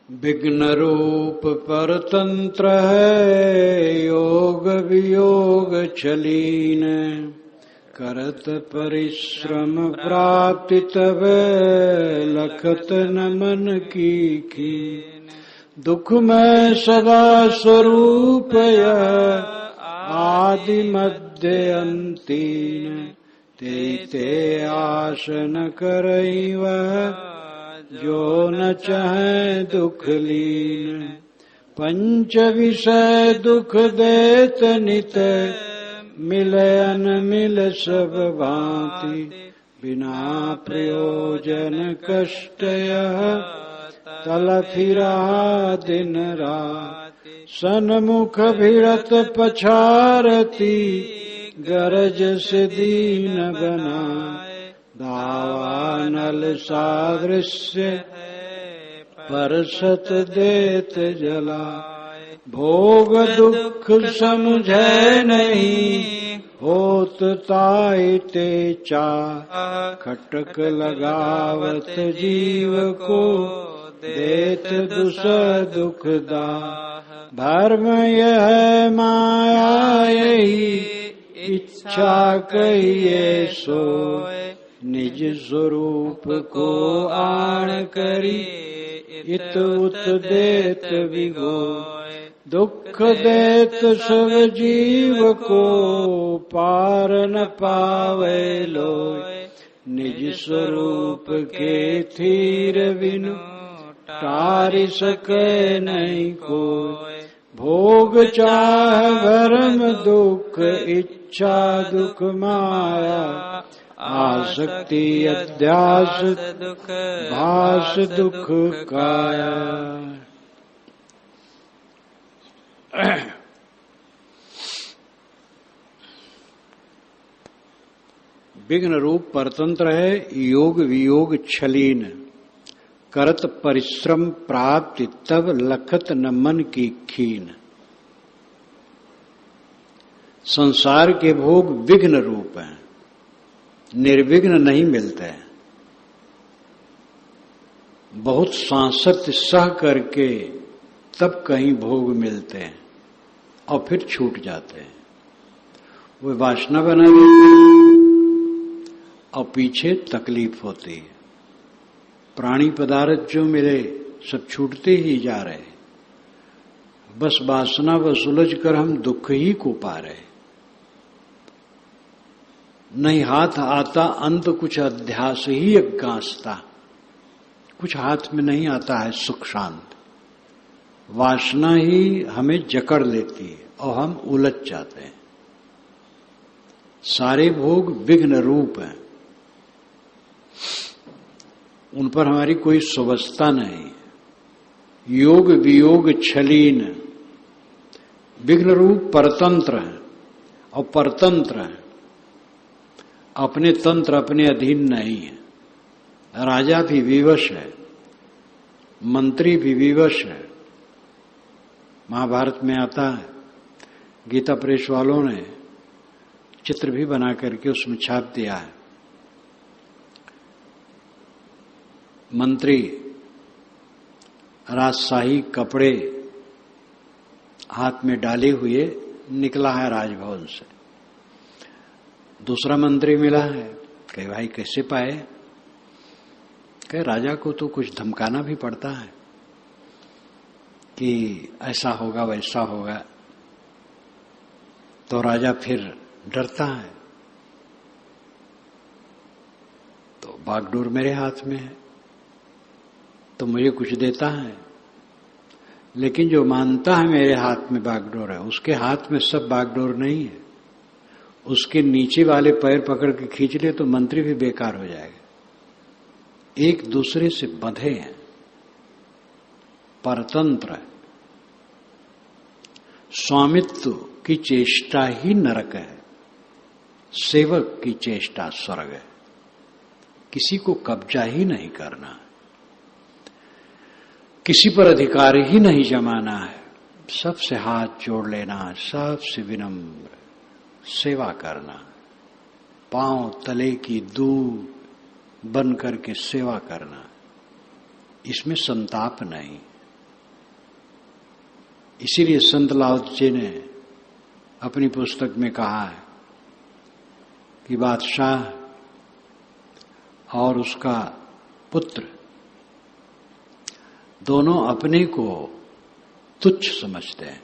विघ्न रूप परतंत्र है, योग वियोग छलीन। करत परिश्रम प्राप्ति तब, लखत न मन की खीन। दुख में सदा स्वरूप यह, आदि मध्य अंतीन। ते आस न करई वह, जो न चाहे दुख लीन। पंच विषय दुख देत नित, मिले अनमिल सब भांति। बिना प्रयोजन कष्ट यह, तल फिरा दिन रात। सन्मुख भिड़त पछारती, गरज से दीन बनाए। दावानल सादृश्य, परसत देत जलाए। भोग दुख समझे नहीं, होत ताई ते चाह। खटक लगावत जीव को, देत दुस दुख दा। धर्म यह माया यही, इच्छा कहिए सोए। निज स्वरूप को आण करी, इत उत देत विगोए। दुख देत सब जीव को, पार न पावे लोय। निज स्वरूप के थीर बिनु, टारि सके नहीं कोय। भोग चाह भरम दुख, इच्छा दुख माया। आसक्ति अध्यास दुख, भास दुख काया। विघ्न रूप परतंत्र है, योग वियोग छलीन। करत परिश्रम प्राप्ति तब, लखत न मन की खीन। संसार के भोग विघ्न रूप हैं, निर्विघ्न नहीं मिलते। बहुत सांसत सह करके तब कहीं भोग मिलते हैं और फिर छूट जाते हैं। वो वासना बना देते हैं और पीछे तकलीफ होती है। प्राणी पदार्थ जो मिले सब छूटते ही जा रहे, बस वासना व सुलझ कर हम दुख ही को पा रहे। नहीं हाथ आता अंत कुछ, अध्यास ही अज्ञासता। कुछ हाथ में नहीं आता है सुख शांत। वासना ही हमें जकड़ लेती है और हम उलझ जाते हैं। सारे भोग विघ्न रूप हैं, उन पर हमारी कोई सुवस्था नहीं। योग वियोग छलीन। विघ्न रूप परतंत्र है और परतंत्र है, अपने तंत्र अपने अधीन नहीं है। राजा भी विवश है, मंत्री भी विवश है। महाभारत में आता है, गीता प्रेस वालों ने चित्र भी बना करके उसमें छाप दिया है। मंत्री राजशाही कपड़े हाथ में डाले हुए निकला है राजभवन से। दूसरा मंत्री मिला है, कहे भाई कैसे पाए? कहे राजा को तो कुछ धमकाना भी पड़ता है कि ऐसा होगा वैसा होगा, तो राजा फिर डरता है। तो बागडोर मेरे हाथ में है तो मुझे कुछ देता है, लेकिन जो मानता है मेरे हाथ में बागडोर है, उसके हाथ में सब बागडोर नहीं है। उसके नीचे वाले पैर पकड़ के खींच ले तो मंत्री भी बेकार हो जाएगा। एक दूसरे से बंधे हैं, परतंत्र है। स्वामित्व की चेष्टा ही नरक है, सेवक की चेष्टा स्वर्ग है। किसी को कब्जा ही नहीं करना, किसी पर अधिकार ही नहीं जमाना है। सबसे हाथ जोड़ लेना, सबसे विनम्र सेवा करना, पांव तले की दूब बन करके सेवा करना, इसमें संताप नहीं। इसीलिए संत लाओ त्से ने अपनी पुस्तक में कहा है कि बादशाह और उसका पुत्र दोनों अपने को तुच्छ समझते हैं,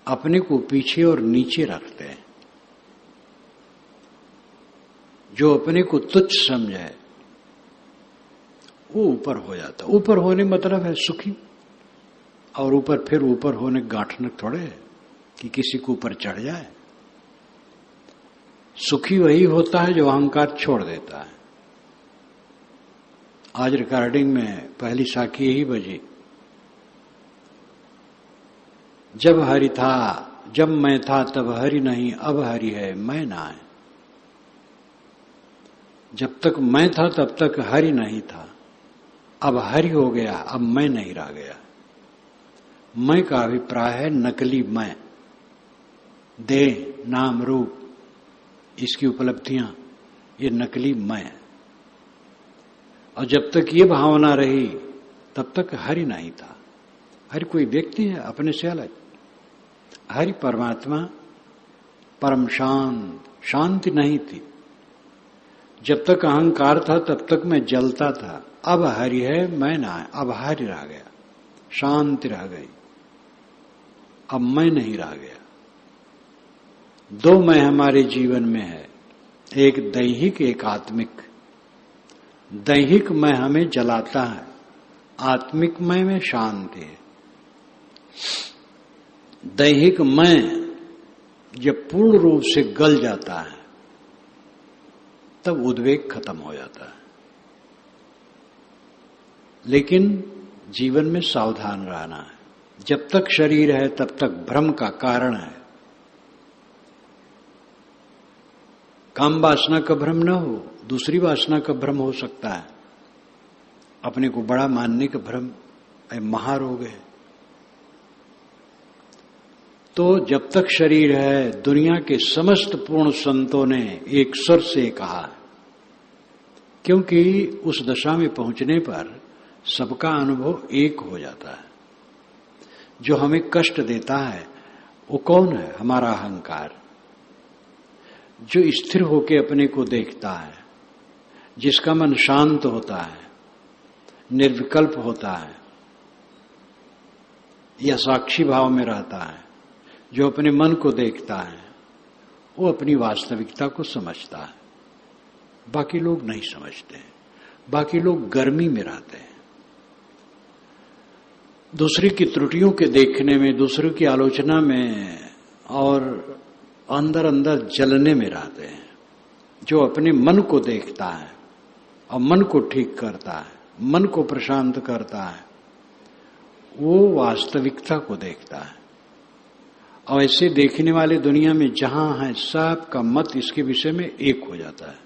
अपने को पीछे और नीचे रखते हैं। जो अपने को तुच्छ समझे वो ऊपर हो जाता। ऊपर होने मतलब है सुखी, और ऊपर फिर ऊपर होने गांठने थोड़े है कि किसी को ऊपर चढ़ जाए। सुखी वही होता है जो अहंकार छोड़ देता है। आज रिकॉर्डिंग में पहली साखी यही बजी, जब हरि था, जब मैं था तब हरि नहीं, अब हरि है मैं ना है। जब तक मैं था तब तक हरि नहीं था, अब हरि हो गया, अब मैं नहीं रह गया। मैं का अभिप्राय है नकली मैं, देह नाम रूप इसकी उपलब्धियां, ये नकली मैं है। और जब तक ये भावना रही तब तक हरि नहीं था। हरि कोई व्यक्ति है अपने से अलग। हरि परमात्मा परम शांत, शांति नहीं थी। जब तक अहंकार था तब तक मैं जलता था। अब हरि है मैं ना है, अब हरि रह गया, शांति रह गई, अब मैं नहीं रह गया। दो मैं हमारे जीवन में है, एक दैहिक एक आत्मिक। दैहिक मैं हमें जलाता है, आत्मिक मैं में शांति है। दैहिक मैं जब पूर्ण रूप से गल जाता है तब उद्वेग खत्म हो जाता है। लेकिन जीवन में सावधान रहना है। जब तक शरीर है तब तक भ्रम का कारण है। काम वासना का भ्रम न हो, दूसरी वासना का भ्रम हो सकता है। अपने को बड़ा मानने का भ्रम, महारोग है। तो जब तक शरीर है, दुनिया के समस्त पूर्ण संतों ने एक स्वर से कहा, क्योंकि उस दशा में पहुंचने पर सबका अनुभव एक हो जाता है। जो हमें कष्ट देता है वो कौन है? हमारा अहंकार। जो स्थिर होकर अपने को देखता है, जिसका मन शांत होता है, निर्विकल्प होता है या साक्षी भाव में रहता है, जो अपने मन को देखता है, वो अपनी वास्तविकता को समझता है। बाकी लोग नहीं समझते हैं। बाकी लोग गर्मी में रहते हैं, दूसरे की त्रुटियों के देखने में, दूसरे की आलोचना में और अंदर अंदर जलने में रहते हैं। जो अपने मन को देखता है और मन को ठीक करता है, मन को प्रशांत करता है, वो वास्तविकता को देखता है। और ऐसे देखने वाले दुनिया में जहां है, सबका मत इसके विषय में एक हो जाता है।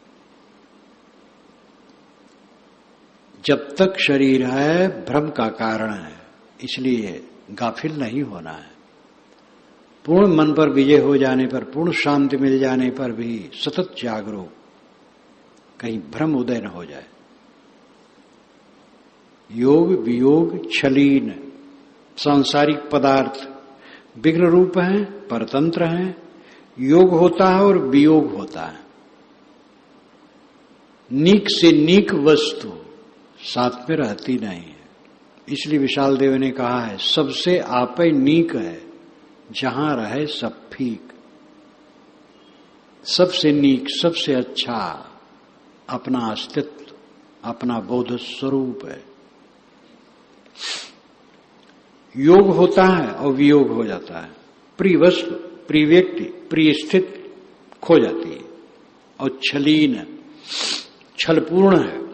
जब तक शरीर है भ्रम का कारण है, इसलिए गाफिल नहीं होना है। पूर्ण मन पर विजय हो जाने पर, पूर्ण शांति मिल जाने पर भी सतत जागरूक, कहीं भ्रम उदय न हो जाए। योग वियोग छलीन, सांसारिक पदार्थ विग्न रूप है, परतंत्र है। योग होता है और वियोग होता है। नीक से नीक वस्तु साथ में रहती नहीं है। इसलिए विशाल देव ने कहा है, सबसे आपे नीक है, जहां रहे सब फीक। सबसे नीक, सबसे अच्छा अपना अस्तित्व, अपना बोध स्वरूप है। योग होता है और वियोग हो जाता है। प्रिय वस्तु, प्रिय व्यक्ति, प्रिय स्थिति खो जाती है। और छलीन, छलपूर्ण है।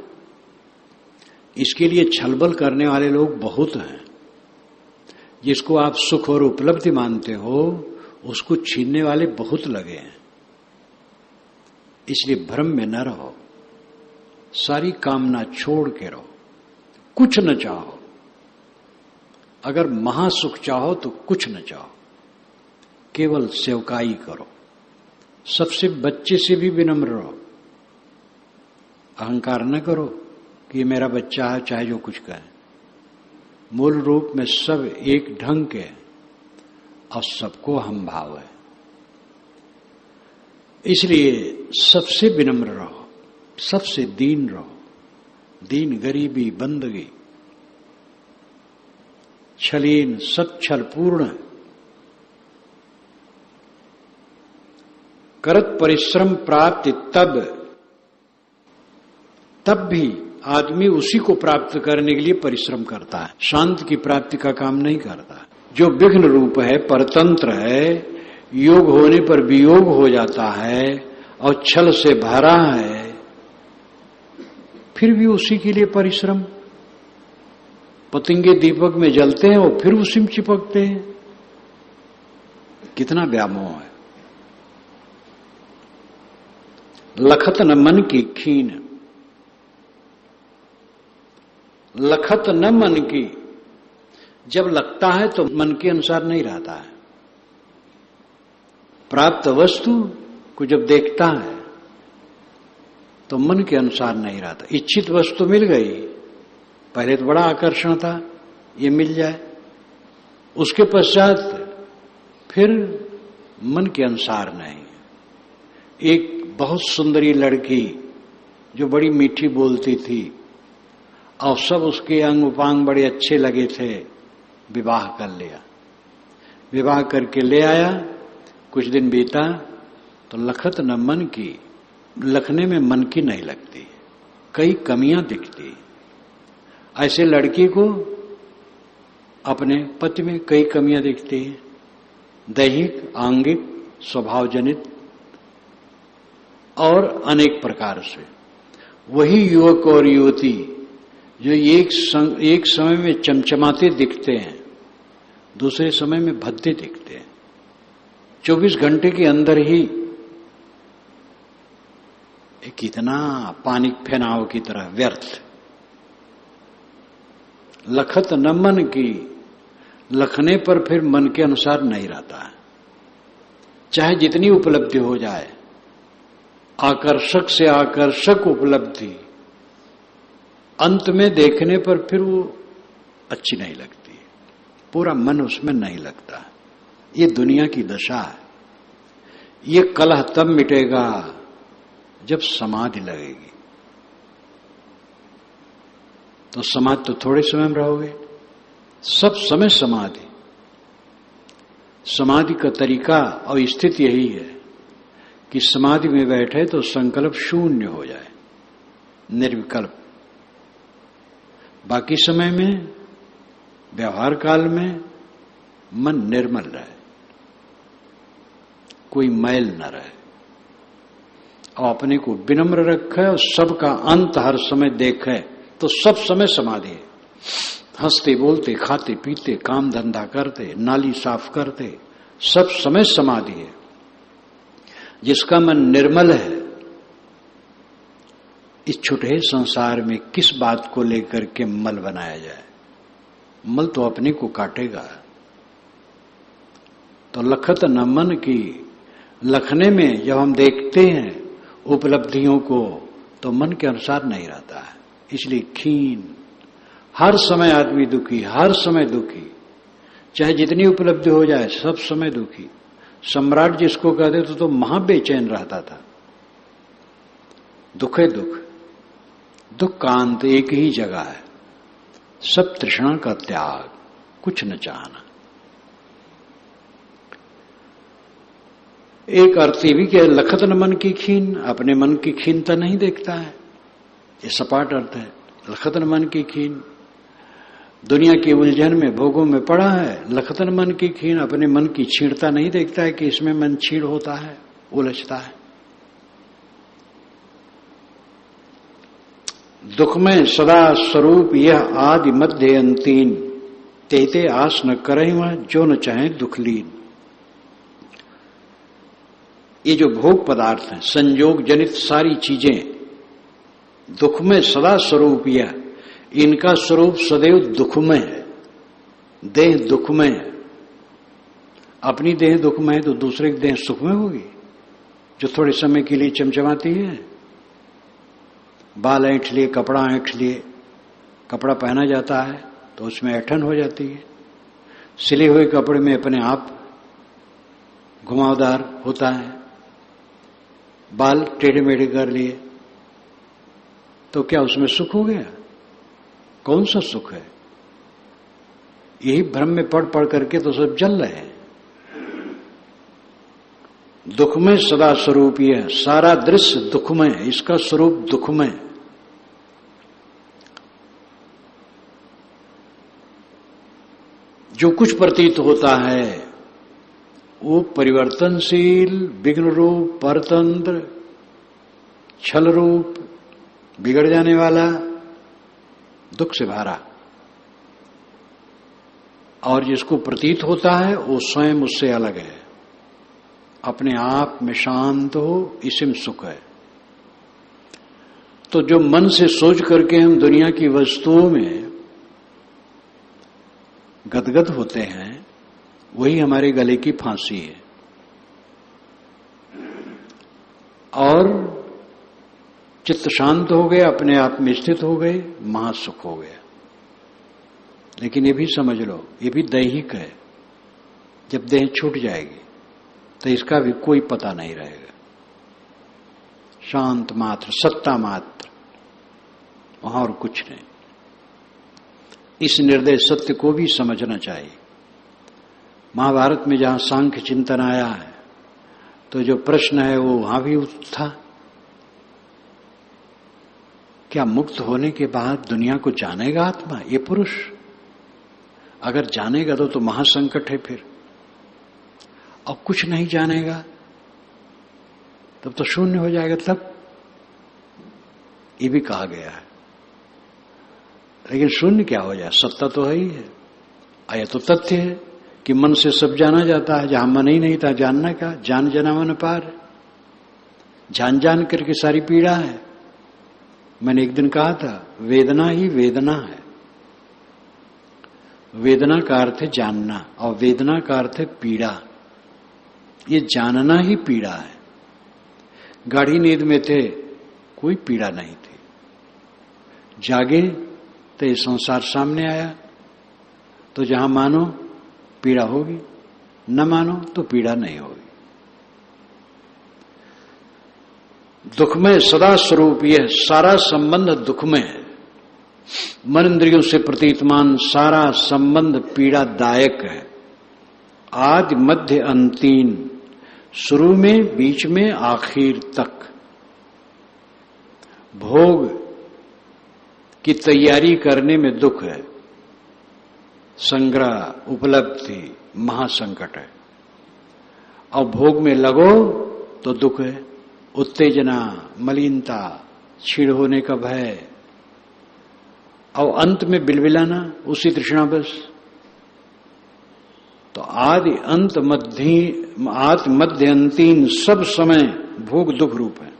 इसके लिए छलबल करने वाले लोग बहुत हैं। जिसको आप सुख और उपलब्धि मानते हो, उसको छीनने वाले बहुत लगे हैं। इसलिए भ्रम में न रहो, सारी कामना छोड़ के रहो। कुछ न चाहो। अगर महासुख चाहो तो कुछ न चाहो, केवल सेवकाई करो। सबसे बच्चे से भी विनम्र रहो। अहंकार न करो कि मेरा बच्चा है, चाहे जो कुछ कहे। मूल रूप में सब एक ढंग के और सबको हम भाव है। इसलिए सबसे विनम्र रहो, सबसे दीन रहो, दीन गरीबी बंदगी, छलीन सब छल पूर्ण, करत परिश्रम प्राप्ति तब भी आदमी उसी को प्राप्त करने के लिए परिश्रम करता है, शांति की प्राप्ति का काम नहीं करता। जो विघ्न रूप है, परतंत्र है, योग होने पर वियोग हो जाता है और छल से भरा है, फिर भी उसी के लिए परिश्रम। पतंगे दीपक में जलते हैं और फिर उसी में चिपकते हैं। कितना व्यामोह है। लखत न मन की खीन, लखत न मन की, जब लगता है तो मन के अनुसार नहीं रहता है। प्राप्त वस्तु को जब देखता है तो मन के अनुसार नहीं रहता। इच्छित वस्तु मिल गई, पहले तो बड़ा आकर्षण था ये मिल जाए, उसके पश्चात फिर मन के अनुसार नहीं। एक बहुत सुंदरी लड़की जो बड़ी मीठी बोलती थी और सब उसके अंग उपांग बड़े अच्छे लगे थे, विवाह कर लिया। विवाह करके ले आया, कुछ दिन बीता तो लखत न मन की, लखने में मन की नहीं लगती, कई कमियां दिखती। ऐसे लड़की को अपने पति में कई कमियां दिखती हैं, दैहिक, आंगिक, स्वभाव जनित और अनेक प्रकार से। वही युवक और युवती जो एक समय में चमचमाते दिखते हैं, दूसरे समय में भद्दे दिखते हैं। 24 घंटे के अंदर ही कितना पानी फेनाव की तरह व्यर्थ। लखत न मन की, लखने पर फिर मन के अनुसार नहीं रहता है। चाहे जितनी उपलब्धि हो जाए, आकर्षक से आकर्षक उपलब्धि, अंत में देखने पर फिर वो अच्छी नहीं लगती, पूरा मन उसमें नहीं लगता। ये दुनिया की दशा है। ये कलह तब मिटेगा जब समाधि लगेगी। तो समाधि तो थोड़े समय में रहोगे, सब समय समाधि। समाधि का तरीका और स्थिति यही है कि समाधि में बैठे तो संकल्प शून्य हो जाए, निर्विकल्प। बाकी समय में, व्यवहार काल में मन निर्मल रहे, कोई मैल न रहे और अपने को विनम्र रखे और सबका अंत हर समय देखे, तो सब समय समाधि है। हंसते बोलते, खाते पीते, काम धंधा करते, नाली साफ करते, सब समय समाधि है। जिसका मन निर्मल है, इस छोटे संसार में किस बात को लेकर के मल बनाया जाए। मल तो अपने को काटेगा। तो लखत न मन की, लखने में जब हम देखते हैं उपलब्धियों को तो मन के अनुसार नहीं रहता है, इसलिए खीन। हर समय आदमी दुखी, हर समय दुखी, चाहे जितनी उपलब्धि हो जाए सब समय दुखी। सम्राट जिसको कहते थे तो महा बेचैन रहता था। दुख है दुख, दुख का अंत एक ही जगह है, सब तृष्णा का त्याग, कुछ न चाहना। एक अर्थ भी क्या, लखत न मन की खीन, अपने मन की खीनता नहीं देखता है, ये सपाट अर्थ है। लखत न मन की खीन, दुनिया की उलझन में, भोगों में पड़ा है। लखत न मन की खीन, अपने मन की छीणता नहीं देखता है कि इसमें मन छीण होता है, उलझता है। दुख में सदा स्वरूप यह आदि मध्य अंतीन, तेते आस न करें वह जो न चाहे दुख लीन। ये जो भोग पदार्थ हैं, संयोग जनित सारी चीजें, दुख में सदा स्वरूप यह, इनका स्वरूप सदैव दुखमय है। देह दुखमय है। अपनी देह दुखमय है तो दूसरे की देह सुखमय होगी, जो थोड़े समय के लिए चमचमाती है। बाल ऐंठ लिए, कपड़ा ऐंठ लिए, कपड़ा पहना जाता है तो उसमें ऐंठन हो जाती है। सिले हुए कपड़े में अपने आप घुमावदार होता है, बाल टेढ़े मेढ़े कर लिए, तो क्या उसमें सुख हो गया? कौन सा सुख है? यही भ्रम में पढ़ पढ़ करके तो सब जल रहे हैं। दुखमय सदा स्वरूप ही है, सारा दृश्य दुखमय है, इसका स्वरूप दुखमय। जो कुछ प्रतीत होता है वो परिवर्तनशील, विघ्न रूप, परतंत्र, छल रूप, बिगड़ जाने वाला, दुख से भरा। और जिसको प्रतीत होता है वो स्वयं उससे अलग है, अपने आप में शांत हो, इसी में सुख है। तो जो मन से सोच करके हम दुनिया की वस्तुओं में गदगद होते हैं, वही हमारे गले की फांसी है। और चित्त शांत हो गया, अपने आप में स्थित हो गए, महासुख हो गया। लेकिन ये भी समझ लो, ये भी दैहिक है। जब देह छूट जाएगी तो इसका भी कोई पता नहीं रहेगा। शांत मात्र, सत्ता मात्र, वहां और कुछ नहीं। इस निर्दय सत्य को भी समझना चाहिए। महाभारत में जहां सांख्य चिंतन आया है, तो जो प्रश्न है वो वहां भी था, क्या मुक्त होने के बाद दुनिया को जानेगा आत्मा, ये पुरुष? अगर जानेगा तो महासंकट है फिर। और कुछ नहीं जानेगा तब तो शून्य हो जाएगा। तब ये भी कहा गया है। लेकिन शून्य क्या हो जाए? सत्ता तो है ही है। आया तो तथ्य है कि मन से सब जाना जाता है। जहां मन ही नहीं था जानना का, जान जना मन पार, जान जान करके सारी पीड़ा है। मैंने एक दिन कहा था, वेदना ही वेदना है। वेदना का अर्थ है जानना, और वेदना का अर्थ है पीड़ा। ये जानना ही पीड़ा है। गाढ़ी नींद में थे, कोई पीड़ा नहीं थी। जागे तो ये संसार सामने आया, तो जहां मानो पीड़ा होगी, न मानो तो पीड़ा नहीं होगी। दुखमय सदा स्वरूप, यह सारा संबंध दुखमय है। मन इंद्रियों से प्रतीतमान सारा संबंध पीड़ादायक है। आदि मध्य अंतीन, शुरू में, बीच में, आखिर तक। भोग की तैयारी करने में दुख है, संग्रह, उपलब्धि महासंकट है। और भोग में लगो तो दुख है, उत्तेजना, मलिनता, छीड़ होने का भय, और अंत में बिलबिलाना, उसी तृष्णा बस। तो आदि अंत मध्य अंतीन सब समय भोग दुख रूप है।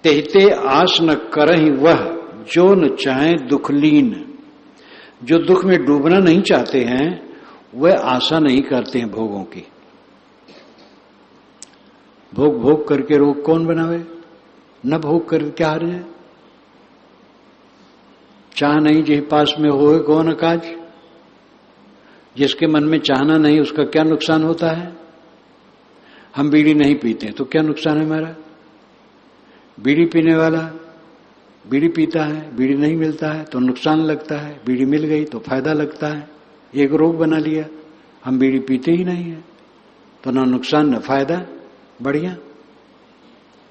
तेहते आस न करहि वह जो न चाहे दुखलीन। जो दुख में डूबना नहीं चाहते हैं वह आशा नहीं करते हैं भोगों की। भोग भोग करके रोग कौन बनावे? न भोग कर क्या हार जाए? चाह नहीं जिस पास में होए कौन काज। जिसके मन में चाहना नहीं उसका क्या नुकसान होता है? हम बीड़ी नहीं पीते तो क्या नुकसान है हमारा? बीड़ी पीने वाला बीड़ी पीता है, बीड़ी नहीं मिलता है तो नुकसान लगता है, बीड़ी मिल गई तो फायदा लगता है। एक रोग बना लिया। हम बीड़ी पीते ही नहीं है तो ना नुकसान ना फायदा, बढ़िया।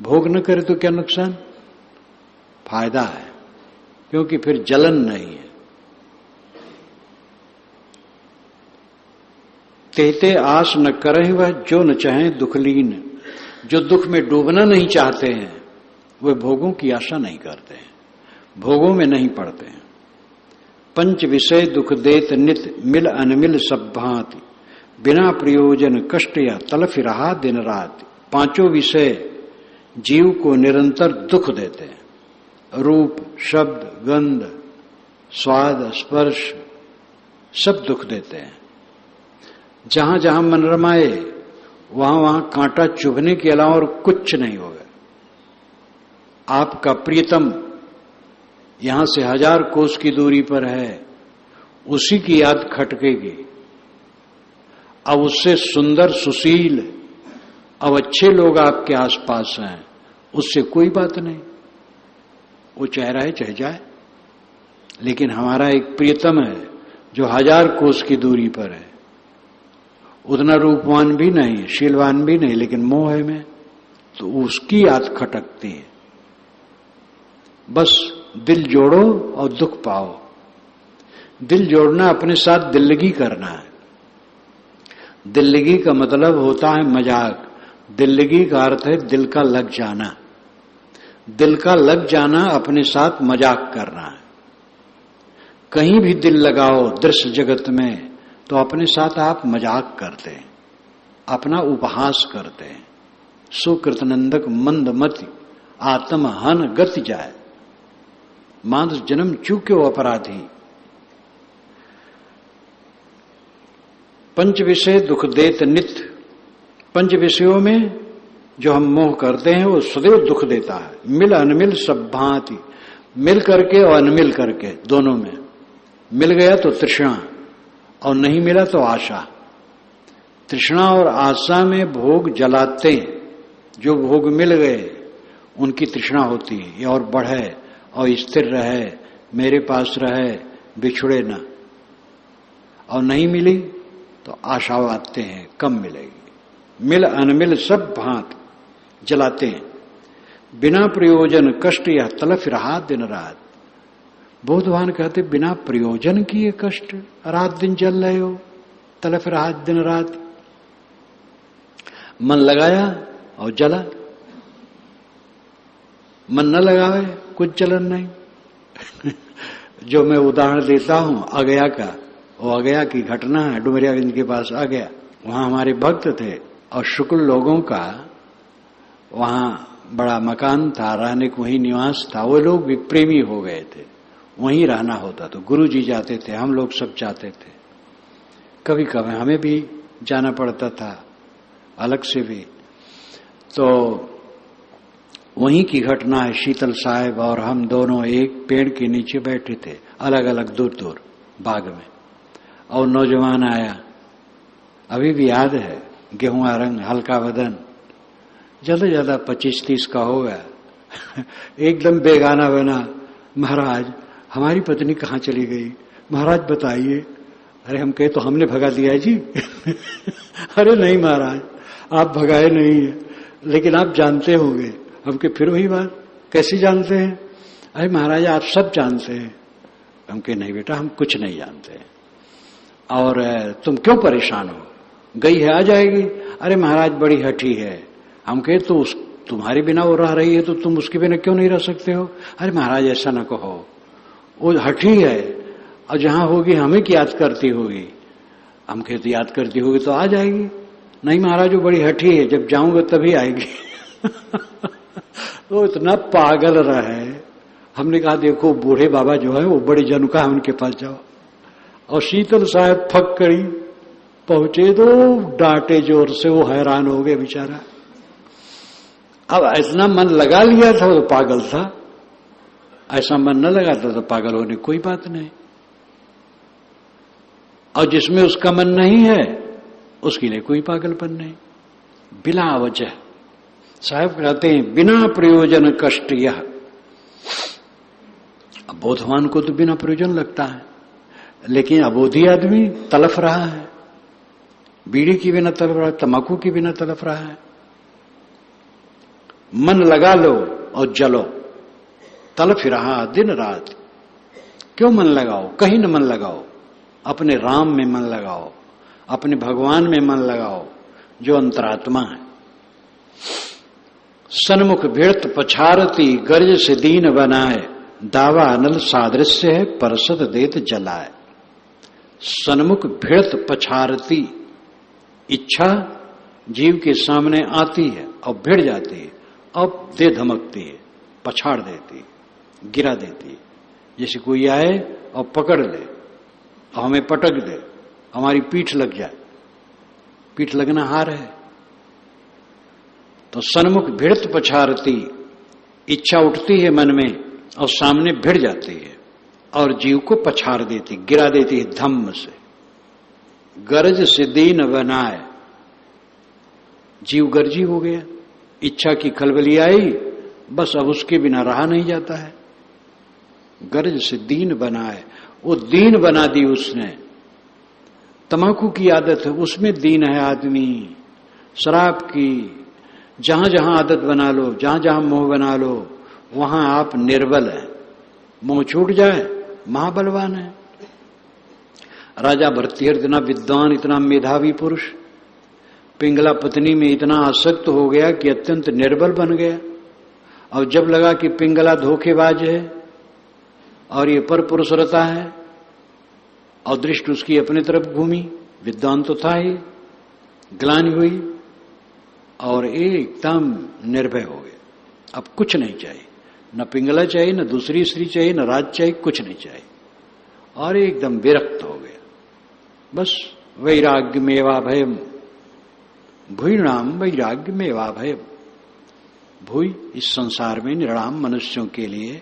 भोग न करे तो क्या नुकसान? फायदा है, क्योंकि फिर जलन नहीं है। तेते आस न करे वह जो न चाहे दुखलीन। जो दुख में डूबना नहीं चाहते हैं वे भोगों की आशा नहीं करते हैं, भोगों में नहीं पड़ते हैं। पंच विषय दुख देत नित मिल अनमिल सब भांति। बिना प्रयोजन कष्ट या तलफ रहा दिन रात। पांचों विषय जीव को निरंतर दुख देते हैं। रूप, शब्द, गंध, स्वाद, स्पर्श सब दुख देते हैं। जहां जहां मन रमाए वहां वहां कांटा चुभने के अलावा और कुछ नहीं होगा। आपका प्रियतम यहां से 1000 कोस की दूरी पर है, उसी की याद खटकेगी। अब उससे सुंदर सुशील अब अच्छे लोग आपके आसपास हैं, उससे कोई बात नहीं, वो चाह रहा है चाह जाए। लेकिन हमारा एक प्रियतम है जो 1000 कोस की दूरी पर है, उतना रूपवान भी नहीं, शीलवान भी नहीं, लेकिन मोह है में, तो उसकी याद खटकती है। बस दिल जोड़ो और दुख पाओ। दिल जोड़ना अपने साथ दिल्लगी करना है। दिल्लगी का मतलब होता है मजाक। दिल्लगी का अर्थ है दिल का लग जाना। दिल का लग जाना अपने साथ मजाक करना है। कहीं भी दिल लगाओ दृश्य जगत में तो अपने साथ आप मजाक करते हैं, अपना उपहास करते हैं। सुकृतनंदक मंदमति आत्म हन गति जाए, मानस जन्म चूक्यो अपराधी। पंच विषय दुख देत नित्य। पंच विषयों में जो हम मोह करते हैं वो सदैव दुख देता है। मिल अनमिल सब भांति, मिल करके और अनमिल करके दोनों में। मिल गया तो तृष्णा और नहीं मिला तो आशा। तृष्णा और आशा में भोग जलाते हैं। जो भोग मिल गए उनकी तृष्णा होती है ये और बढ़े और स्थिर रहे, मेरे पास रहे, बिछुड़े ना। और नहीं मिली तो आशा आते हैं कम मिलेगी। मिल अनमिल सब भांत जलाते हैं। बिना प्रयोजन कष्ट यह तलफ रहा दिन रात। बोधवान कहते बिना प्रयोजन किए कष्ट रात दिन जल रहे हो, तलफ रहा दिन रात। मन लगाया और जला, मन न लगावे कुछ जलन नहीं। जो मैं उदाहरण देता हूं अगया का, वो अगया की घटना है। डुमरियागंज के पास आ गया, वहां हमारे भक्त थे और शुक्ल लोगों का वहां बड़ा मकान था, रहने को वहीं निवास था। वो लोग भी प्रेमी हो गए थे, वहीं रहना होता। तो गुरु जी जाते थे, हम लोग सब जाते थे। कभी कभी हमें भी जाना पड़ता था अलग से भी। तो वहीं की घटना है। शीतल साहब और हम दोनों एक पेड़ के नीचे बैठे थे, अलग अलग दूर दूर बाग में। और नौजवान आया, अभी भी याद है, गेहुआ रंग, हल्का बदन, ज्यादा 25-30 का होगा। एकदम बेगाना बना, महाराज हमारी पत्नी कहाँ चली गई, महाराज बताइए। अरे हम कहे तो हमने भगा दिया जी। अरे नहीं महाराज, आप भगाए नहीं है, लेकिन आप जानते होंगे। हम के फिर वही बात, कैसे जानते हैं? अरे महाराज आप सब जानते हैं। हम के नहीं बेटा, हम कुछ नहीं जानते। और तुम क्यों परेशान हो, गई है आ जाएगी। अरे महाराज बड़ी हठी है। हम कहे तो तुम्हारे बिना वो रह रही है तो तुम उसके बिना क्यों नहीं रह सकते हो? अरे महाराज ऐसा न कहो, वो हठी है और जहां होगी हमें की याद करती होगी। हम कहे तो याद करती होगी तो आ जाएगी। नहीं महाराज वो बड़ी हठी है, जब जाऊंगा तभी आएगी। तो इतना पागल रहे। हमने कहा देखो बूढ़े बाबा जो है वो बड़ी जनुका है, उनके पास जाओ। और शीतल साहब फक करी पहुंचे तो डांटे जोर से, वो हैरान हो गए बेचारा। अब इतना मन लगा लिया था तो पागल था, ऐसा मन न लगाता तो पागल होने कोई बात नहीं। और जिसमें उसका मन नहीं है उसके लिए कोई पागलपन नहीं। बिना वजह, साहब कहते हैं बिना प्रयोजन कष्ट यह। अब बोधवान को तो बिना प्रयोजन लगता है, लेकिन अबोधी आदमी तलफ रहा है, बीड़ी की बिना तलफ रहा है, तंबाकू की बिना तलफ रहा है। मन लगा लो और जलो, तलफ रहा दिन रात। क्यों मन लगाओ? कहीं न मन लगाओ, अपने राम में मन लगाओ, अपने भगवान में मन लगाओ जो अंतरात्मा है। सन्मुख भिड़त पछारती गर्ज से दीन बनाए, दावा अनल सादृश्य है परसत देत जलाए। सन्मुख भिड़त पछारती, इच्छा जीव के सामने आती है और भिड़ जाती है, अब दे धमकती है, पछाड़ देती है, गिरा देती है। जैसे कोई आए और पकड़ ले और हमें पटक दे, हमारी पीठ लग जाए। पीठ लगना हार है। तो सन्मुख भिड़त पछारती, इच्छा उठती है मन में और सामने भिड़ जाती है और जीव को पछाड़ देती, गिरा देती है धम्म से। गरज से दीन बनाए, जीव गर्जी हो गया, इच्छा की खलबली आई, बस अब उसके बिना रहा नहीं जाता है। गरज से दीन बनाए, वो दीन बना दी उसने। तंबाकू की आदत है, उसमें दीन है आदमी। शराब की, जहां जहां आदत बना लो, जहां जहां मोह बना लो, वहां आप निर्बल है। मोह छूट जाए, महाबलवान है। राजा भरतहरि इतना विद्वान, इतना मेधावी पुरुष, पिंगला पत्नी में इतना आसक्त हो गया कि अत्यंत निर्बल बन गया। और जब लगा कि पिंगला धोखेबाज है और ये पर पुरुष रहता है, और दृष्टि उसकी अपनी तरफ घूमी, विद्वान तो था ही, ग्लानि हुई और एकदम निर्भय हो गया। अब कुछ नहीं चाहिए, न पिंगला चाहिए, न दूसरी स्त्री चाहिए, न राज चाहिए, कुछ नहीं चाहिए, और एकदम विरक्त हो गया। बस वैराग्य मेवा भयम, भूइणाम वैराग्य मेवा भयम। भूइ, इस संसार में निर्णाम मनुष्यों के लिए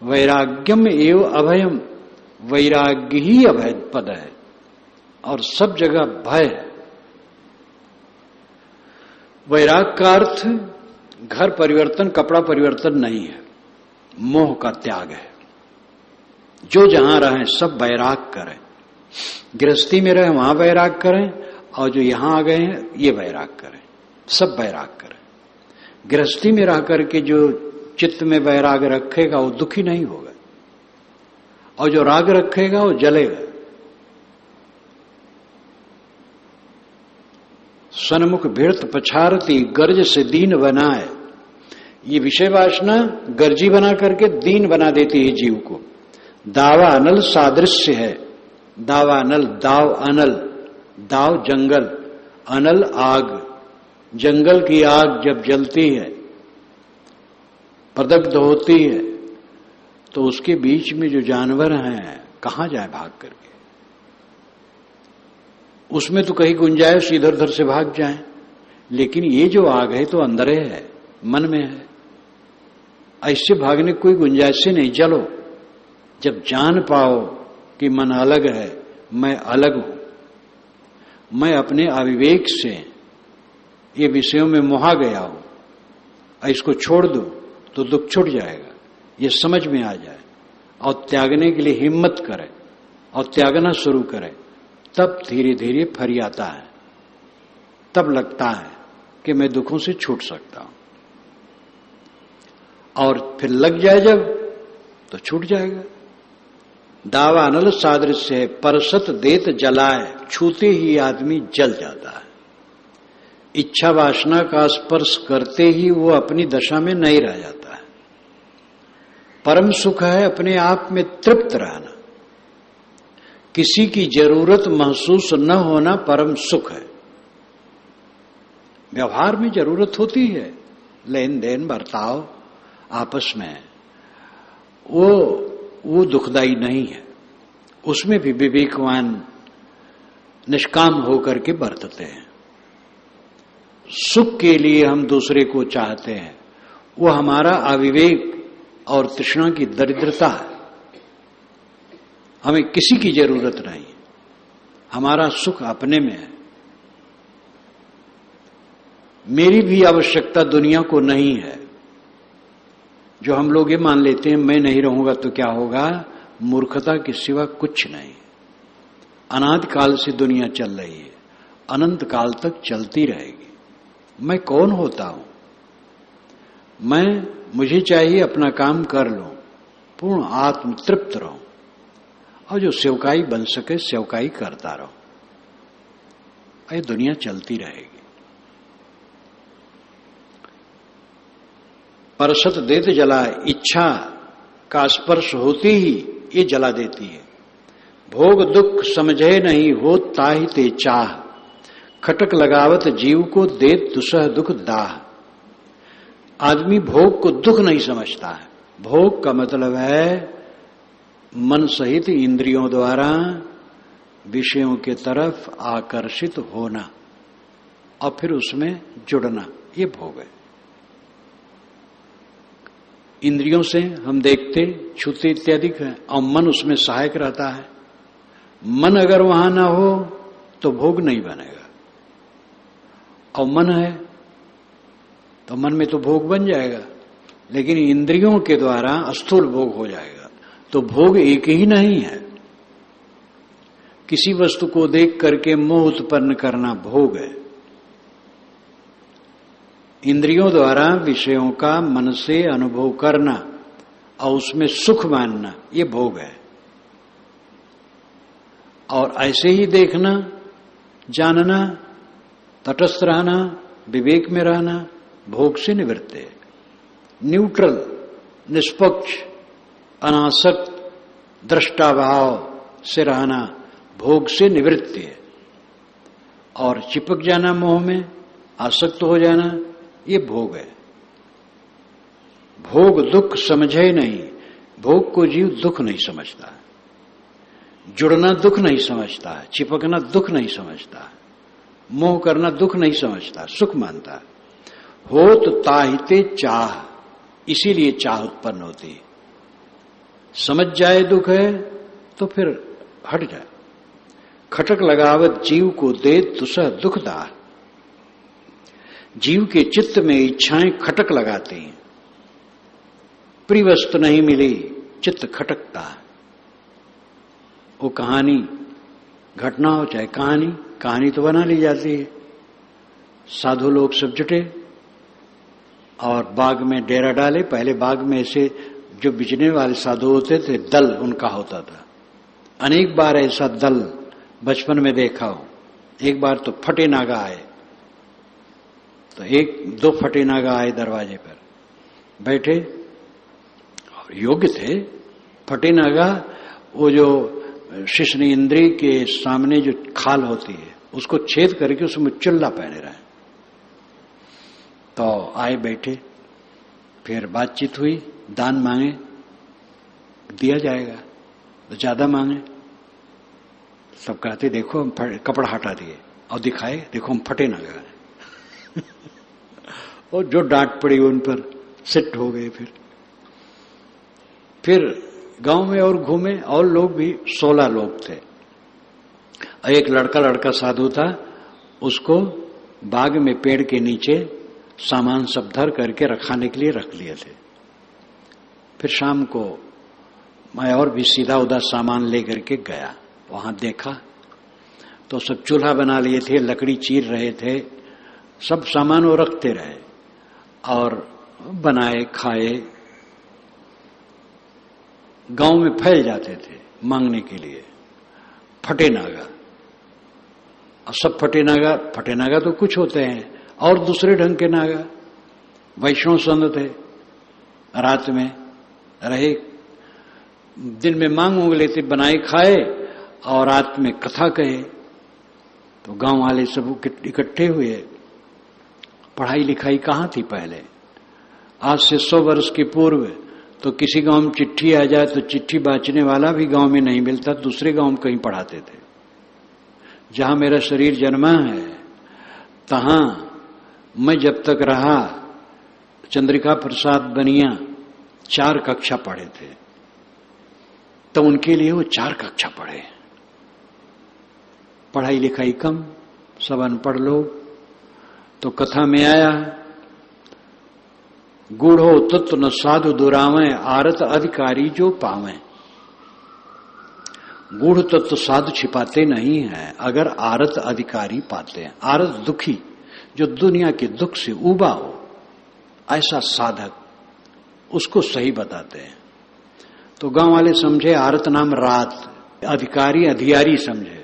वैराग्यम एव अभयम, वैराग्य ही अभय पद है और सब जगह भय है। वैराग का अर्थ घर परिवर्तन, कपड़ा परिवर्तन नहीं है, मोह का त्याग है। जो जहां रहें सब वैराग करें। गृहस्थी में रहे वहां वैराग करें, और जो यहां आ गए हैं ये वैराग करें, सब वैराग करें। गृहस्थी में रह करके जो चित्त में वैराग रखेगा वो दुखी नहीं होगा, और जो राग रखेगा वो जलेगा। सन्मुख भीड़त पछारती, गर्ज से दीन बनाए। ये विषय वासना गर्जी बना करके दीन बना देती है जीव को। दावा अनल सादृश्य है। दावा अनल, दाव अनल, दाव जंगल, अनल आग। जंगल की आग जब जलती है, प्रदग्ध होती है, तो उसके बीच में जो जानवर हैं कहां जाए भाग करके? उसमें तो कहीं गुंजाइश इधर उधर से भाग जाए, लेकिन ये जो आग है तो अंदर है, मन में है। ऐसे भागने की कोई गुंजाइश नहीं। चलो, जब जान पाओ कि मन अलग है, मैं अलग हूं, मैं अपने अविवेक से ये विषयों में मुहा गया हूं, इसको छोड़ दो तो दुख छूट जाएगा, ये समझ में आ जाए और त्यागने के लिए हिम्मत करे और त्यागना शुरू करे, तब धीरे धीरे फरियाता है, तब लगता है कि मैं दुखों से छूट सकता हूं। और फिर लग जाए जब, तो छूट जाएगा। दावा अनल सादृश्य है, परसत देत जलाए, छूते ही आदमी जल जाता है। इच्छा वासना का स्पर्श करते ही वो अपनी दशा में नहीं रह जाता है। परम सुख है अपने आप में तृप्त रहना, किसी की जरूरत महसूस न होना परम सुख है। व्यवहार में जरूरत होती है, लेन देन बर्ताव आपस में, वो दुखदाई नहीं है। उसमें भी विवेकवान निष्काम होकर के बरतते हैं। सुख के लिए हम दूसरे को चाहते हैं, वो हमारा अविवेक और तृष्णा की दरिद्रता है। हमें किसी की जरूरत नहीं, हमारा सुख अपने में है। मेरी भी आवश्यकता दुनिया को नहीं है। जो हम लोग ये मान लेते हैं मैं नहीं रहूंगा तो क्या होगा, मूर्खता के सिवा कुछ नहीं। अनादि काल से दुनिया चल रही है, अनंत काल तक चलती रहेगी। मैं कौन होता हूं? मुझे चाहिए अपना काम कर लूं, पूर्ण आत्म तृप्त रहूं, और जो सेवकाई बन सके सेवकाई करता रहूं। ये दुनिया चलती रहेगी। परसत देत जलाए, इच्छा का स्पर्श होती ही ये जला देती है। भोग दुख समझे नहीं हो ताहि ते चाह, खटक लगावत जीव को देत दुसह दुख दाह। आदमी भोग को दुख नहीं समझता है। भोग का मतलब है मन सहित इंद्रियों द्वारा विषयों के तरफ आकर्षित होना और फिर उसमें जुड़ना, ये भोग है। इंद्रियों से हम देखते, छूते इत्यादि है, और मन उसमें सहायक रहता है। मन अगर वहां ना हो तो भोग नहीं बनेगा, और मन है तो मन में तो भोग बन जाएगा, लेकिन इंद्रियों के द्वारा स्थूल भोग हो जाएगा। तो भोग एक ही नहीं है। किसी वस्तु को देख करके मोह उत्पन्न करना भोग है। इंद्रियों द्वारा विषयों का मन से अनुभव करना और उसमें सुख मानना, ये भोग है। और ऐसे ही देखना, जानना, तटस्थ रहना, विवेक में रहना भोग से निवृत्त है। न्यूट्रल, निष्पक्ष, अनासक्त दृष्टाभाव से रहना भोग से निवृत्ति है। और चिपक जाना मोह में, आसक्त हो जाना, ये भोग है। भोग दुख समझे नहीं। भोग को जीव दुख नहीं समझता, जुड़ना दुख नहीं समझता, चिपकना दुख नहीं समझता, मोह करना दुख नहीं समझता, सुख मानता। हो तो ताहिते चाह, इसीलिए चाह उत्पन्न होती है। समझ जाए दुख है तो फिर हट जाए। खटक लगावत जीव को दे तुसह दुखदा। जीव के चित्त में इच्छाएं खटक लगाती हैं। प्रिय वस्तु नहीं मिली, चित्त खटकता है। वो कहानी, घटना हो चाहे कहानी, कहानी तो बना ली जाती है। साधु लोग सब जुटे और बाग में डेरा डाले। पहले बाग में ऐसे जो बिजने वाले साधु होते थे, दल उनका होता था। अनेक बार ऐसा दल बचपन में देखा हो। एक बार तो फटे नागा आए, तो एक दो फटे नागा आए दरवाजे पर बैठे, और योग्य थे। फटे नागा वो जो शिश्न इंद्री के सामने जो खाल होती है उसको छेद करके उसमें चुल्ला पहने रहे। तो आए बैठे, फिर बातचीत हुई, दान मांगे, दिया जाएगा, तो ज्यादा मांगे। सब कहते देखो हम कपड़ा हटा दिए और दिखाए, देखो हम फटे ना गए। और जो डांट पड़ी उन पर सिट हो गए। फिर गांव में और घूमे, और लोग भी 16 लोग थे। एक लड़का साधु था, उसको बाग में पेड़ के नीचे सामान सब धर करके रखाने के लिए रख लिए थे। फिर शाम को मैं और भी सीधा उधर सामान लेकर के गया। वहां देखा तो सब चूल्हा बना लिए थे, लकड़ी चीर रहे थे, सब सामान वो रखते रहे और बनाए, खाए। गांव में फैल जाते थे मांगने के लिए फटे नागा। और सब फटे नागा तो कुछ होते हैं, और दूसरे ढंग के नागा। वैष्णव संत थे, रात में रहे, दिन में मांग लेते, बनाए खाए, और रात में कथा कहे। तो गांव वाले सब इकट्ठे हुए। पढ़ाई लिखाई कहाँ थी पहले? आज से 100 वर्ष के पूर्व तो किसी गांव में चिट्ठी आ जाए तो चिट्ठी बांचने वाला भी गांव में नहीं मिलता, दूसरे गांव में कहीं पढ़ाते थे। जहां मेरा शरीर जन्मा है तहां मैं जब तक रहा, चंद्रिका प्रसाद बनिया 4 कक्षा पढ़े थे, तो उनके लिए वो 4 कक्षा पढ़े। पढ़ाई लिखाई कम, सब अनपढ़ लोग। तो कथा में आया, गूढ़ो तत्व न साधु दुरावें, आरत अधिकारी जो पावें। गूढ़ तत्व साधु छिपाते नहीं है, अगर आरत अधिकारी पाते हैं। आरत दुखी, जो दुनिया के दुख से उबा हो, ऐसा साधक, उसको सही बताते हैं। तो गांव वाले समझे आरत नाम रात, अधिकारी अधियारी समझे।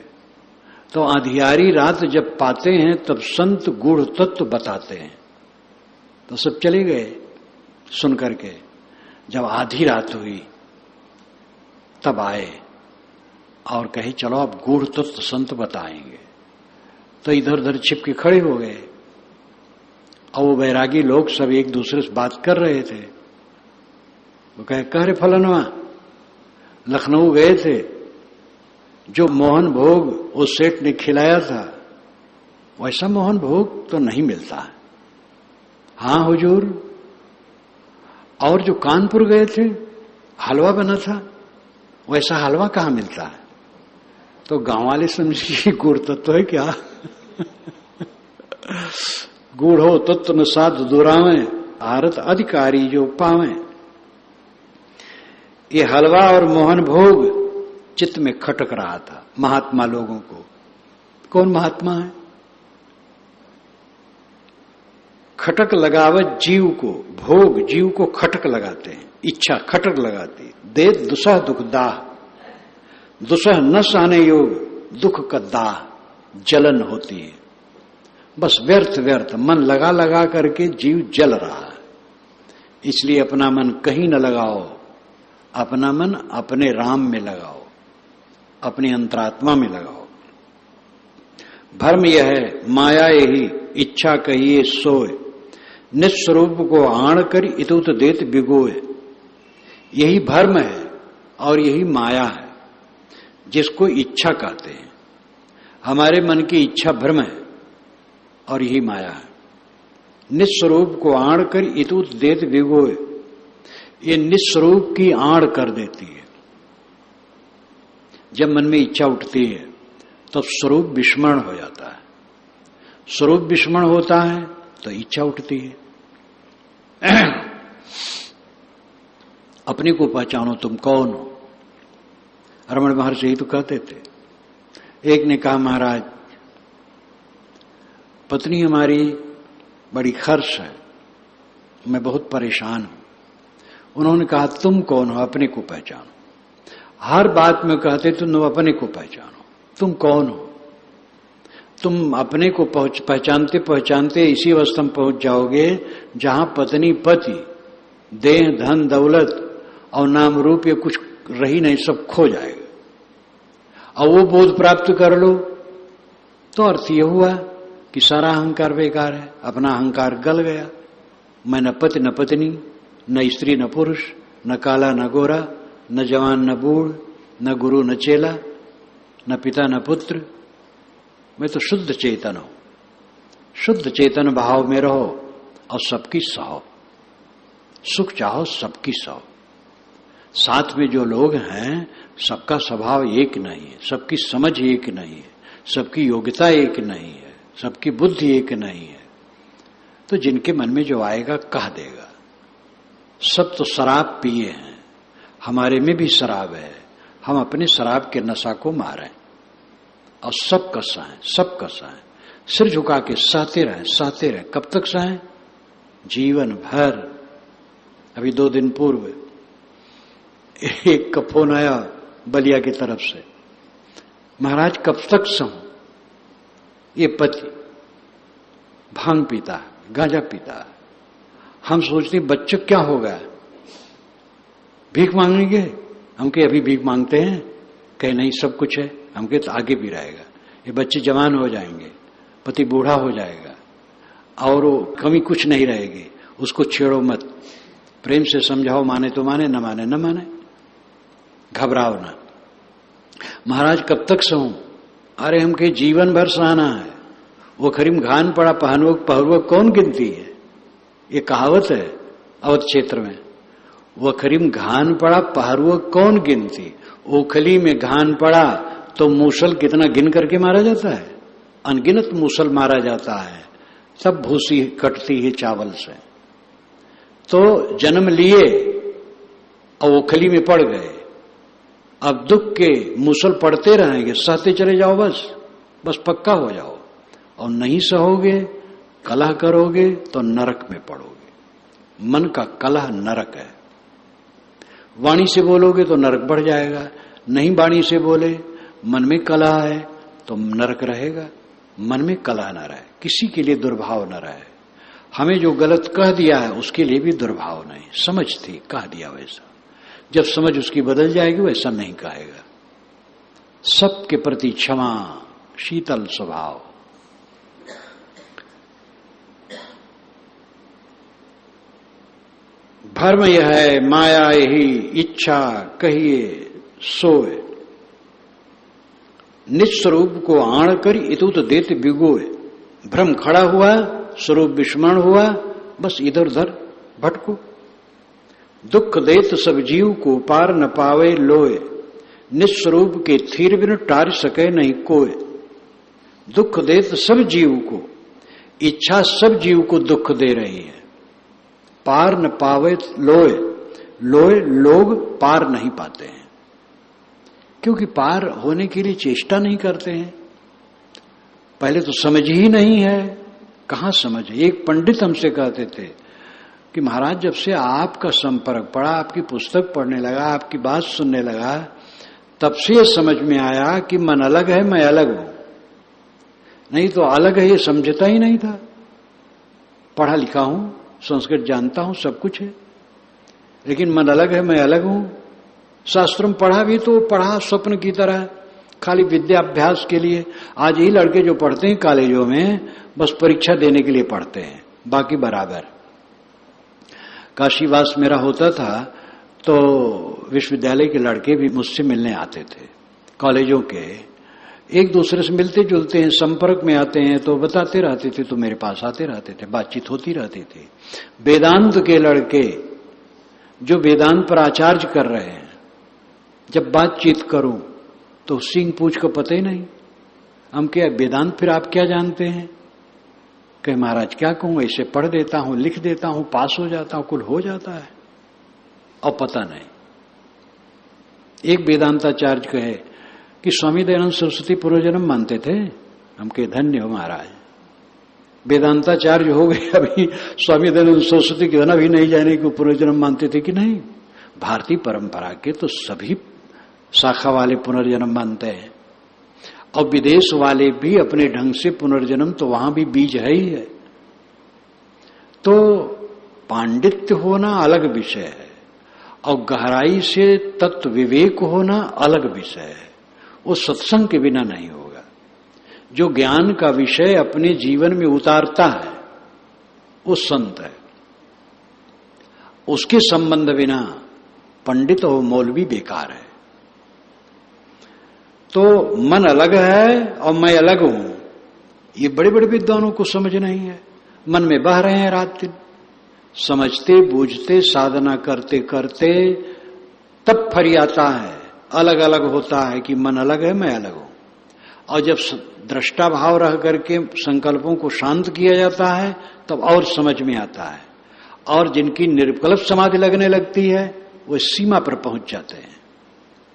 तो अधियारी रात जब पाते हैं तब संत गूढ़ तत्व बताते हैं। तो सब चले गए सुन करके। जब आधी रात हुई तब आए और कहे चलो अब गूढ़ तत्व संत बताएंगे। तो इधर उधर छिपके खड़े हो गए, और वो बैरागी लोग सब एक दूसरे से बात कर रहे थे। वो कह रहे फलनवा लखनऊ गए थे, जो मोहन भोग उस सेठ ने खिलाया था वैसा मोहन भोग तो नहीं मिलता। हाँ हुजूर, और जो कानपुर गए थे, हलवा बना था, वैसा हलवा कहाँ मिलता है? तो गांव वाले समझिए गुड़ तत्व है क्या? गुड़ हो तत्व न साध दुरावे, आरत अधिकारी जो पावे। ये हलवा और मोहन भोग चित्त में खटक रहा था महात्मा लोगों को। कौन महात्मा है? खटक लगावत जीव को, भोग जीव को खटक लगाते हैं, इच्छा खटक लगाती। दे दुसह दुख दाह, दुसह न सहने योग, दुख का दाह जलन होती है। बस व्यर्थ व्यर्थ मन लगा लगा करके जीव जल रहा है। इसलिए अपना मन कहीं न लगाओ, अपना मन अपने राम में लगाओ, अपनी अंतरात्मा में लगाओ। भर्म यह है माया यही, इच्छा कहिए सोए, निस्वरूप को आण कर इतुत देत बिगोए। यही भर्म है और यही माया है, जिसको इच्छा कहते हैं। हमारे मन की इच्छा भ्रम है और यही माया है। निस्वरूप को आड़ कर इतुत देत बिगोए, ये निस्वरूप की आड़ कर देती है। जब मन में इच्छा उठती है तो स्वरूप विस्मरण हो जाता है। स्वरूप विस्मरण होता है तो इच्छा उठती है। अपने को पहचानो, तुम कौन हो। रमण महर्षि ही तो कहते थे। एक ने कहा, महाराज पत्नी हमारी बड़ी खर्च है, मैं बहुत परेशान हूं। उन्होंने कहा, तुम कौन हो, अपने को पहचानो। हर बात में कहते तुम अपने को पहचानो, तुम कौन हो। तुम अपने को पहचानते पहचानते इसी अवस्था में पहुंच जाओगे जहां पत्नी पति देह धन दौलत और नाम रूप ये कुछ रही नहीं, सब खो जाएगा। और वो बोध प्राप्त कर लो तो अर्थ ये हुआ कि सारा अहंकार बेकार है, अपना अहंकार गल गया। मैं न पति न पत्नी, न स्त्री न पुरुष, न काला न गोरा, न जवान न बूढ़, न गुरु न चेला, न पिता न पुत्र। मैं तो शुद्ध चेतन हूं। शुद्ध चेतन भाव में रहो और सबकी सहो, सुख चाहो सबकी सहो। साथ में जो लोग हैं सबका स्वभाव एक नहीं है, सबकी समझ एक नहीं है, सबकी योग्यता एक नहीं है, सबकी बुद्धि एक नहीं है। तो जिनके मन में जो आएगा कह देगा। सब तो शराब पिए हैं, हमारे में भी शराब है, हम अपने शराब के नशा को मारें और सब का सहें, सब का सहें, सिर झुका के सहते रहें, सहते रहें। कब तक सहें? जीवन भर। अभी 2 दिन पूर्व एक का फोन आया बलिया की तरफ से, महाराज कब तक सहूं? ये पति भांग पीता है, गांजा पीता है। हम सोचते बच्चे क्या होगा, भीख मांगेंगे। हम के अभी भीख मांगते हैं, कहे नहीं सब कुछ है। हम के तो आगे भी रहेगा। ये बच्चे जवान हो जाएंगे, पति बूढ़ा हो जाएगा और वो कमी कुछ नहीं रहेगी। उसको छेड़ो मत, प्रेम से समझाओ, माने तो माने, न माने न माने, घबराओ ना। महाराज कब तक सहूं? अरे हमके जीवन भर सहना है। वो खरीम घान पड़ा पहरुवक कौन गिनती है? ये कहावत है अवध क्षेत्र में। वो खरीम घान पड़ा पहरुवक कौन गिनती। ओखली में घान पड़ा तो मूसल कितना गिन करके मारा जाता है? अनगिनत मूसल मारा जाता है, सब भूसी कटती है चावल से। तो जन्म लिए और ओखली में पड़ गए, अब दुख के मूसल पड़ते रहेंगे, सहते चले जाओ, बस पक्का हो जाओ। और नहीं सहोगे, कलह करोगे तो नरक में पड़ोगे। मन का कलह नरक है। वाणी से बोलोगे तो नरक बढ़ जाएगा, नहीं वाणी से बोले, मन में कलह है तो नरक रहेगा। मन में कलह न रहे, किसी के लिए दुर्भाव न रहे। हमें जो गलत कह दिया है उसके लिए भी दुर्भाव नहीं, समझ थी कह दिया वैसा। जब समझ उसकी बदल जाएगी वैसा नहीं कहेगा। सबके प्रति क्षमा, शीतल स्वभाव। भर्म यह है माया यही, इच्छा कहिए सोए, निस्वरूप को आण कर इतुत देत बिगोए। भ्रम खड़ा हुआ, स्वरूप विस्मरण हुआ, बस इधर उधर भटको। दुख देत सब जीव को पार न पावे लोए, निस्वरूप के थीर बिन टार सके नहीं कोय। दुख देत सब जीव को, इच्छा सब जीव को दुख दे रही है। पार न पावे लोए, लोए लोग पार नहीं पाते हैं, क्योंकि पार होने के लिए चेष्टा नहीं करते हैं। पहले तो समझ ही नहीं है, कहां समझ। एक पंडित हमसे कहते थे कि महाराज जब से आपका संपर्क पड़ा, आपकी पुस्तक पढ़ने लगा, आपकी बात सुनने लगा, तब से ये समझ में आया कि मन अलग है, मैं अलग हूं। नहीं तो अलग है ये समझता ही नहीं था। पढ़ा लिखा हूं, संस्कृत जानता हूं, सब कुछ है, लेकिन मन अलग है, मैं अलग हूं। शास्त्र में पढ़ा भी तो पढ़ा स्वप्न की तरह, खाली विद्याभ्यास के लिए। आज ये लड़के जो पढ़ते हैं कॉलेजों में, बस परीक्षा देने के लिए पढ़ते हैं, बाकी बराबर। काशीवास मेरा होता था तो विश्वविद्यालय के लड़के भी मुझसे मिलने आते थे, कॉलेजों के। एक दूसरे से मिलते जुलते हैं, संपर्क में आते हैं, तो बताते रहते थे, तो मेरे पास आते रहते थे, बातचीत होती रहती थी। वेदांत के लड़के जो वेदांत पर आचार्य कर रहे हैं, जब बातचीत करूं तो सिंह पूछ को पता ही नहीं। हम क्या वेदांत, फिर आप क्या जानते हैं? कहे महाराज क्या कहूं, ऐसे पढ़ देता हूं, लिख देता हूं, पास हो जाता हूं, कुल हो जाता है, और पता नहीं। एक वेदांताचार्य कहे कि स्वामी दयानंद सरस्वती पूर्वजन्म मानते थे। हम कहे धन्य हो महाराज, वेदांताचार्य हो गए, अभी स्वामी दयानंद सरस्वती के भी नहीं जाने कि पुनर्जन्म मानते थे कि नहीं। भारतीय परंपरा के तो सभी शाखा वाले पुनर्जन्म मानते हैं, और विदेश वाले भी अपने ढंग से पुनर्जन्म, तो वहां भी बीज है ही है। तो पांडित्य होना अलग विषय है, और गहराई से तत्व विवेक होना अलग विषय है। वो सत्संग के बिना नहीं होगा। जो ज्ञान का विषय अपने जीवन में उतारता है वो संत है। उसके संबंध बिना पंडित और मौलवी बेकार है। तो मन अलग है और मैं अलग हूं, ये बड़े बड़े विद्वानों को समझ नहीं है। मन में बह रहे हैं रात दिन, समझते बूझते साधना करते करते तब फरियाता है, अलग अलग होता है कि मन अलग है, मैं अलग हूं। और जब दृष्टा भाव रह करके संकल्पों को शांत किया जाता है तब और समझ में आता है। और जिनकी निर्विकल्प समाधि लगने लगती है वो सीमा पर पहुंच जाते हैं,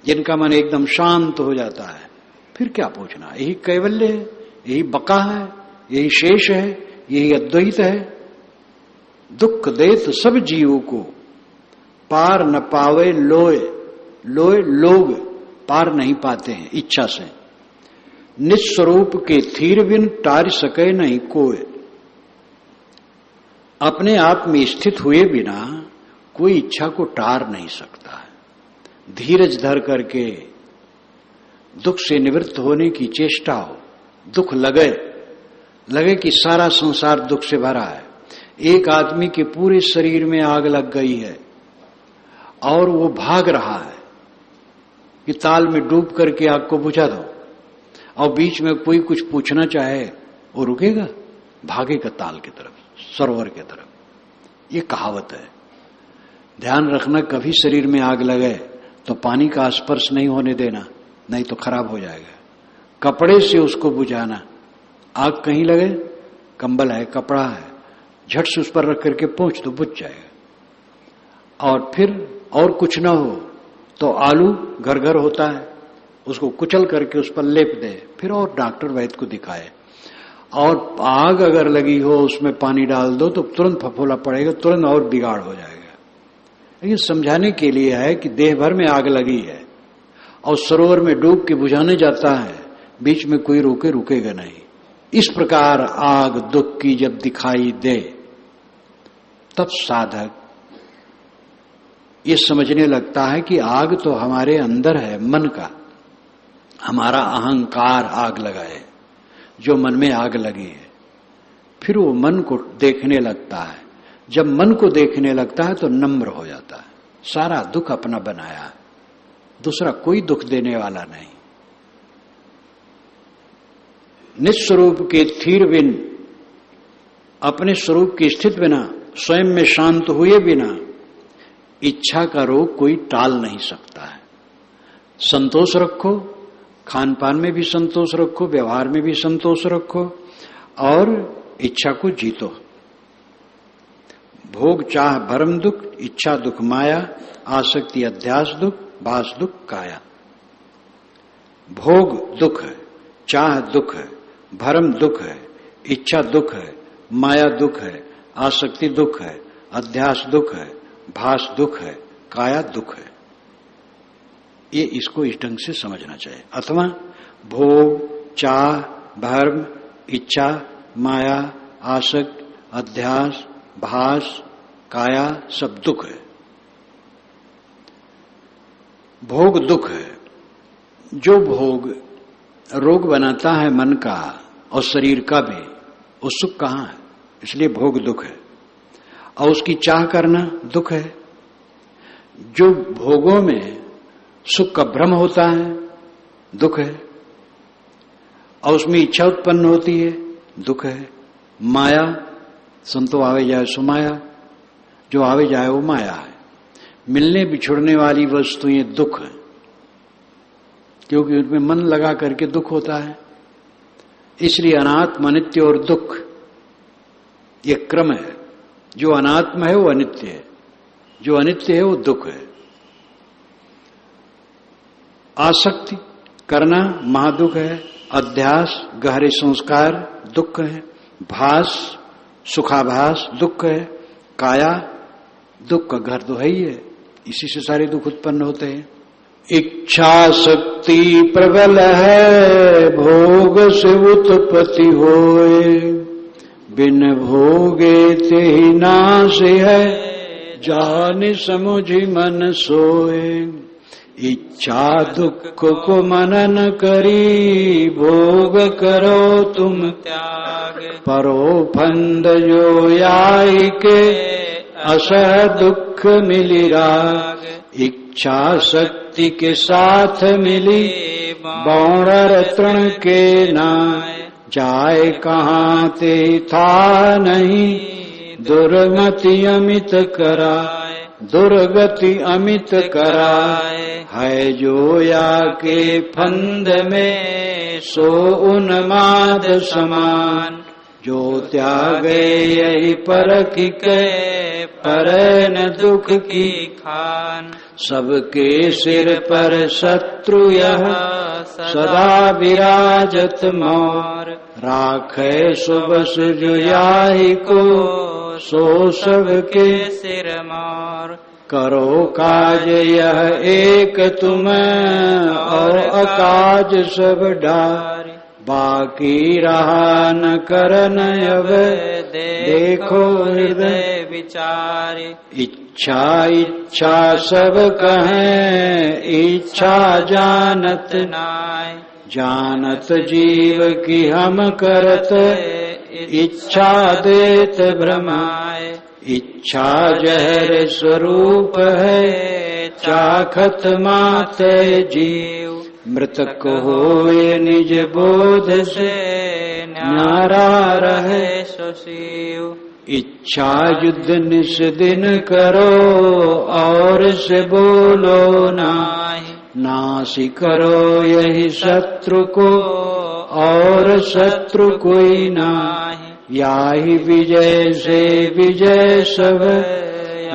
जिनका मन एकदम शांत हो जाता है। फिर क्या पूछना, यही कैवल्य है, यही बका है, यही शेष है, यही अद्वैत है। दुख देत सब जीवों को पार न पावे लोए, लोए लोग पार नहीं पाते हैं इच्छा से। निस्वरूप के थीर बिन टार सके नहीं कोय। अपने आप में स्थित हुए बिना कोई इच्छा को टार नहीं सकता है। धीरज धर करके दुख से निवृत्त होने की चेष्टा हो। दुख लगे कि सारा संसार दुख से भरा है। एक आदमी के पूरे शरीर में आग लग गई है और वो भाग रहा है कि ताल में डूब करके आग को बुझा दो, और बीच में कोई कुछ पूछना चाहे वो रुकेगा, भागेगा ताल की तरफ, सरोवर की तरफ। ये कहावत है। ध्यान रखना, कभी शरीर में आग लगे तो पानी का स्पर्श नहीं होने देना, नहीं तो खराब हो जाएगा। कपड़े से उसको बुझाना। आग कहीं लगे, कंबल है, कपड़ा है, झट से उस पर रख करके पोंछ तो बुझ जाएगा। और फिर और कुछ ना हो तो आलू घर घर होता है, उसको कुचल करके उस पर लेप दे, फिर और डॉक्टर वैद्य को दिखाए। और आग अगर लगी हो उसमें पानी डाल दो तो तुरंत फफोला पड़ेगा, तुरंत और बिगाड़ हो जाएगा। ये समझाने के लिए है कि देह भर में आग लगी है और सरोवर में डूब के बुझाने जाता है, बीच में कोई रुकेगा नहीं। इस प्रकार आग दुख की जब दिखाई दे तब साधक ये समझने लगता है कि आग तो हमारे अंदर है, मन का, हमारा अहंकार आग लगाए, जो मन में आग लगी है। फिर वो मन को देखने लगता है। जब मन को देखने लगता है तो नम्र हो जाता है। सारा दुख अपना बनाया, दूसरा कोई दुख देने वाला नहीं। निस्वरूप के थीर बिन, अपने स्वरूप की स्थित बिना, स्वयं में शांत हुए बिना, इच्छा का रोग कोई टाल नहीं सकता है। संतोष रखो, खान पान में भी संतोष रखो, व्यवहार में भी संतोष रखो और इच्छा को जीतो। भोग चाह भरम दुख, इच्छा दुख माया, आसक्ति अध्यास दुख, भास दुख काया। भोग दुख है, चाह दुख है, भरम दुख है, इच्छा दुख है, माया दुख है, आसक्ति दुख है, अध्यास दुख है, भास दुख है, काया दुख है। ये इसको इस ढंग से समझना चाहिए। अथवा भोग चाह भरम इच्छा माया आसक्त अध्यास भास काया सब दुख है। भोग दुख है। जो भोग रोग बनाता है मन का और शरीर का भी, वो सुख कहाँ है, इसलिए भोग दुख है। और उसकी चाह करना दुख है। जो भोगों में सुख का भ्रम होता है दुख है, और उसमें इच्छा उत्पन्न होती है दुख है। माया संतो आवे जाए सो माया, जो आवे जाए वो माया है। मिलने बिछुड़ने वाली वस्तुएं दुख है, क्योंकि उनमें मन लगा करके दुख होता है। इसलिए अनात्म अनित्य और दुख ये क्रम है। जो अनात्म है वो अनित्य है, जो अनित्य है वो दुख है। आसक्ति करना महादुख है, अध्यास गहरे संस्कार दुख है, भास सुखाभास दुख है, काया दुख का घर तो है ही है, इसी से सारे दुख उत्पन्न होते हैं। इच्छा शक्ति प्रबल है, भोग से उत्पत्ति होए, बिन भोगे ते ही नाश है, जान समुझ मन सोए। इच्छा दुख को मनन करी, भोग करो तुम त्याग, परो फंद जो याई के, असह दुख मिली राग। इच्छा शक्ति के साथ मिली, बौर तृण के नाय, जाए कहाँ ते था नहीं, दुर्मति अमित कराए, दुर्गति अमित कराए। है जो या के फंद में, सो उन्माद समान, जो त्यागे यही परख के, पर न दुख की खान। सबके सिर पर शत्रु यह, सदा विराजत मोर, राखे सुबस जो याही को, सो सबके सिर मोर। करो काज यह एक तुम, और अकाज सब डार, बाकी रहा न करन अब, देखो हृदय विचार। इच्छा इच्छा सब कहें, इच्छा जानत नाय, जानत जीव की हम करत, इच्छा देत भ्रमाए। इच्छा जहर स्वरूप है, चाखत माते जीव, मृतक होए निज बोध से, न्यारा रहे सो शिव। इच्छा युद्ध निस दिन करो, और से बोलो नाही, नासी करो यही शत्रु को, और शत्रु कोई नाही। याही विजय से विजय सब,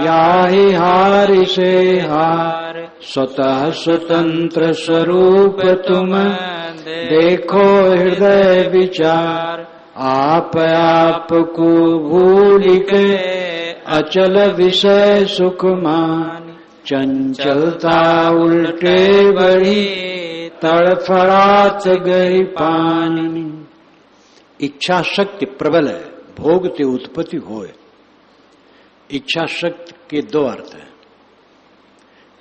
याही हार से हार। स्वतः स्वतंत्र स्वरूप तुम, देखो हृदय विचार। आप को भूल के, अचल विषय सुख मान। चंचलता उल्टे बढ़ी, तड़फड़ात गई पानी। इच्छा शक्ति प्रबल है, भोग ते उत्पत्ति होए। इच्छा शक्ति के दो अर्थ हैं।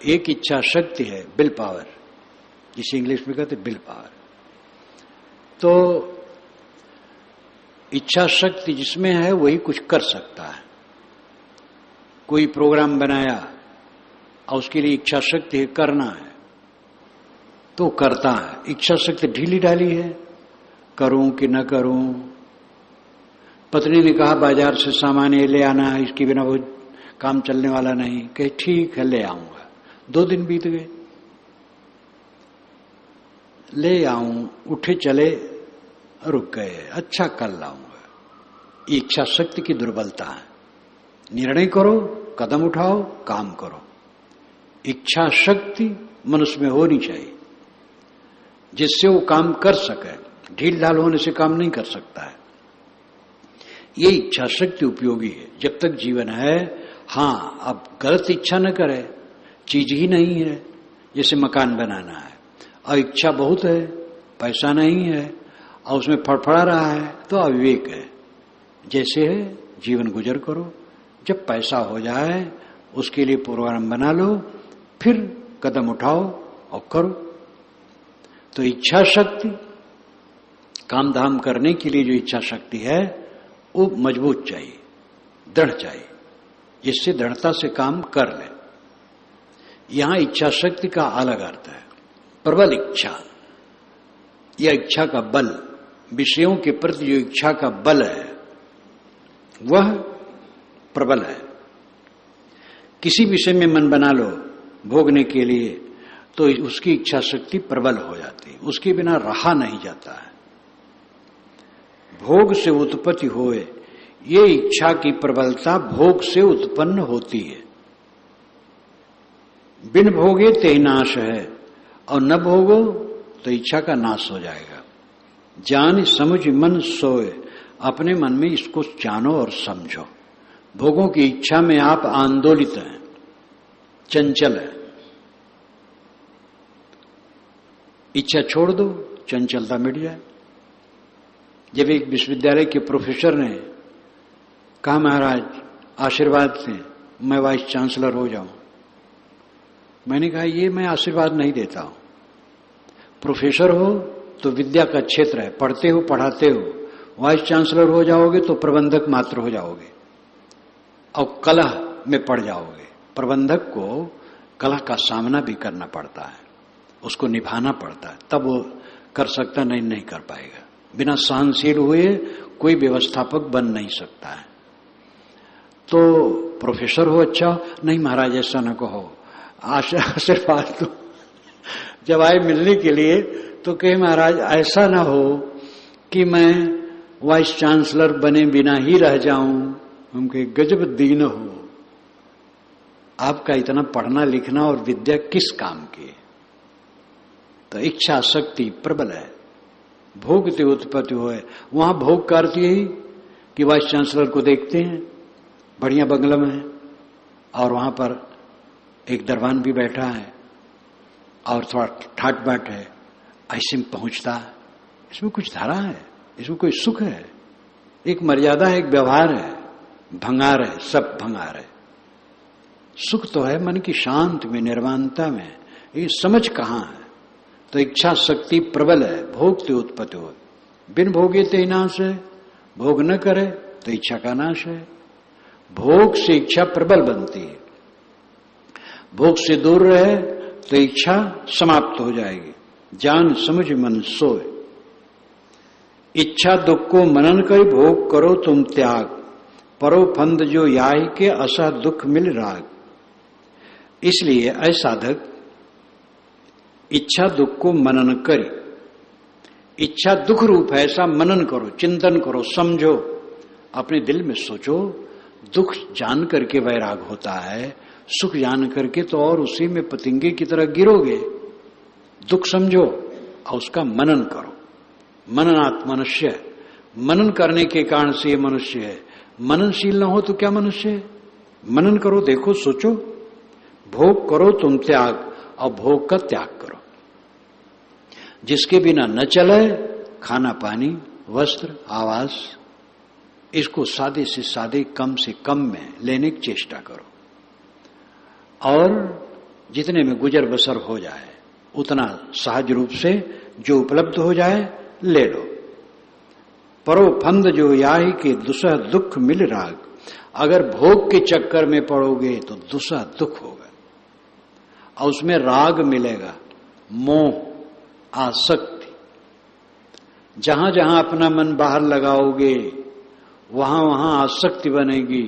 एक इच्छा शक्ति है विल पावर, जिसे इंग्लिश में कहते विल पावर। तो इच्छा शक्ति जिसमें है वही कुछ कर सकता है। कोई प्रोग्राम बनाया और उसके लिए इच्छा शक्ति करना है तो करता है। इच्छा शक्ति ढीली ढाली है, करूं कि न करूं। पत्नी ने कहा बाजार से सामान ये ले आना है, इसके बिना वो काम चलने वाला नहीं, कहे ठीक है ले आऊंगा। 2 दिन बीत गए, ले आऊं, उठे चले, रुक गए, अच्छा कल लाऊंगा। इच्छा शक्ति की दुर्बलता है। निर्णय करो, कदम उठाओ, काम करो। इच्छा शक्ति मनुष्य में होनी चाहिए जिससे वो काम कर सके। ढील ढाल होने से काम नहीं कर सकता है। ये इच्छा शक्ति उपयोगी है जब तक जीवन है। हाँ, अब गलत इच्छा न करे, चीज ही नहीं है, जैसे मकान बनाना है और इच्छा बहुत है, पैसा नहीं है और उसमें फड़फड़ा रहा है तो अविवेक है। जैसे है जीवन गुजर करो, जब पैसा हो जाए उसके लिए प्रोग्राम बना लो, फिर कदम उठाओ और करो। तो इच्छा शक्ति, काम धाम करने के लिए जो इच्छा शक्ति है वो मजबूत चाहिए, दृढ़ चाहिए, जिससे दृढ़ता से काम कर ले। यहां इच्छा शक्ति का अलग अर्थ है। प्रबल इच्छा या इच्छा का बल, विषयों के प्रति जो इच्छा का बल है वह प्रबल है। किसी विषय में मन बना लो भोगने के लिए तो उसकी इच्छा शक्ति प्रबल हो जाती है, उसके बिना रहा नहीं जाता है। भोग से उत्पत्ति होए, ये इच्छा की प्रबलता भोग से उत्पन्न होती है। बिन भोगे ते नाश है, और न भोगो तो इच्छा का नाश हो जाएगा। जान समझ मन सोए, अपने मन में इसको जानो और समझो। भोगों की इच्छा में आप आंदोलित हैं, चंचल है। इच्छा छोड़ दो, चंचलता मिट जाए। जब एक विश्वविद्यालय के प्रोफेसर ने कहा महाराज आशीर्वाद दें, मैं वाइस चांसलर हो जाऊं, मैंने कहा ये मैं आशीर्वाद नहीं देता हूं। प्रोफेसर हो तो विद्या का क्षेत्र है, पढ़ते हो पढ़ाते हो। वाइस चांसलर हो जाओगे तो प्रबंधक मात्र हो जाओगे और कलह में पड़ जाओगे। प्रबंधक को कलह का सामना भी करना पड़ता है, उसको निभाना पड़ता है, तब वो कर सकता, नहीं कर पाएगा। बिना सहनशील हुए कोई व्यवस्थापक बन नहीं सकता है। तो प्रोफेसर हो अच्छा, नहीं महाराज ऐसा न कहो, आशीर्वाद दो। जब आए मिलने के लिए तो कहे महाराज ऐसा ना हो कि मैं वाइस चांसलर बने बिना ही रह जाऊं। हम कहे गजब दीन हो, आपका इतना पढ़ना लिखना और विद्या किस काम की। तो इच्छा शक्ति प्रबल है, भोगते उत्पत्ति होए। वहां भोग का अर्थ यही कि वाइस चांसलर को देखते हैं बढ़िया बंगला में है और वहां पर एक दरबान भी बैठा है और थोड़ा ठाट बाट है, ऐसे में पहुंचता है। इसमें कुछ धारा है, इसमें कोई सुख है, एक मर्यादा है, एक व्यवहार है। भंगार है, सब भंगार है। सुख तो है मन की शांति में, निर्वाणता में, ये समझ कहां है। तो इच्छा शक्ति प्रबल है, भोगते उत्पत्ति हो। बिन भोगे ते नाश है, भोग न करे तो इच्छा का नाश है। भोग से इच्छा प्रबल बनती है, भोग से दूर रहे तो इच्छा समाप्त हो जाएगी। जान समझ मन सोए, इच्छा दुख को मनन कर भोग करो तुम त्याग, परो फंद जो याही के असह दुख मिल राग। इसलिए ऐ साधक इच्छा दुख को मनन करी। इच्छा दुख रूप है, ऐसा मनन करो, चिंतन करो, समझो, अपने दिल में सोचो। दुख जान करके वैराग होता है, सुख जान करके तो और उसी में पतंगे की तरह गिरोगे। दुख समझो और उसका मनन करो। मननात् मनुष्य, मनन करने के कारण से ये मनुष्य है। मननशील न हो तो क्या मनुष्य है? मनन करो, देखो, सोचो। भोग करो तुम त्याग, और भोग का त्याग करो। जिसके बिना न चले, खाना पानी वस्त्र आवास, इसको सादे से सादे कम से कम में लेने की चेष्टा करो और जितने में गुजर बसर हो जाए उतना सहज रूप से जो उपलब्ध हो जाए ले लो। परो फंद जो याही के दुसह दुख मिल राग। अगर भोग के चक्कर में पड़ोगे तो दुसह दुख होगा और उसमें राग मिलेगा, मोह, आसक्ति। जहां जहां अपना मन बाहर लगाओगे वहां वहां आसक्ति बनेगी,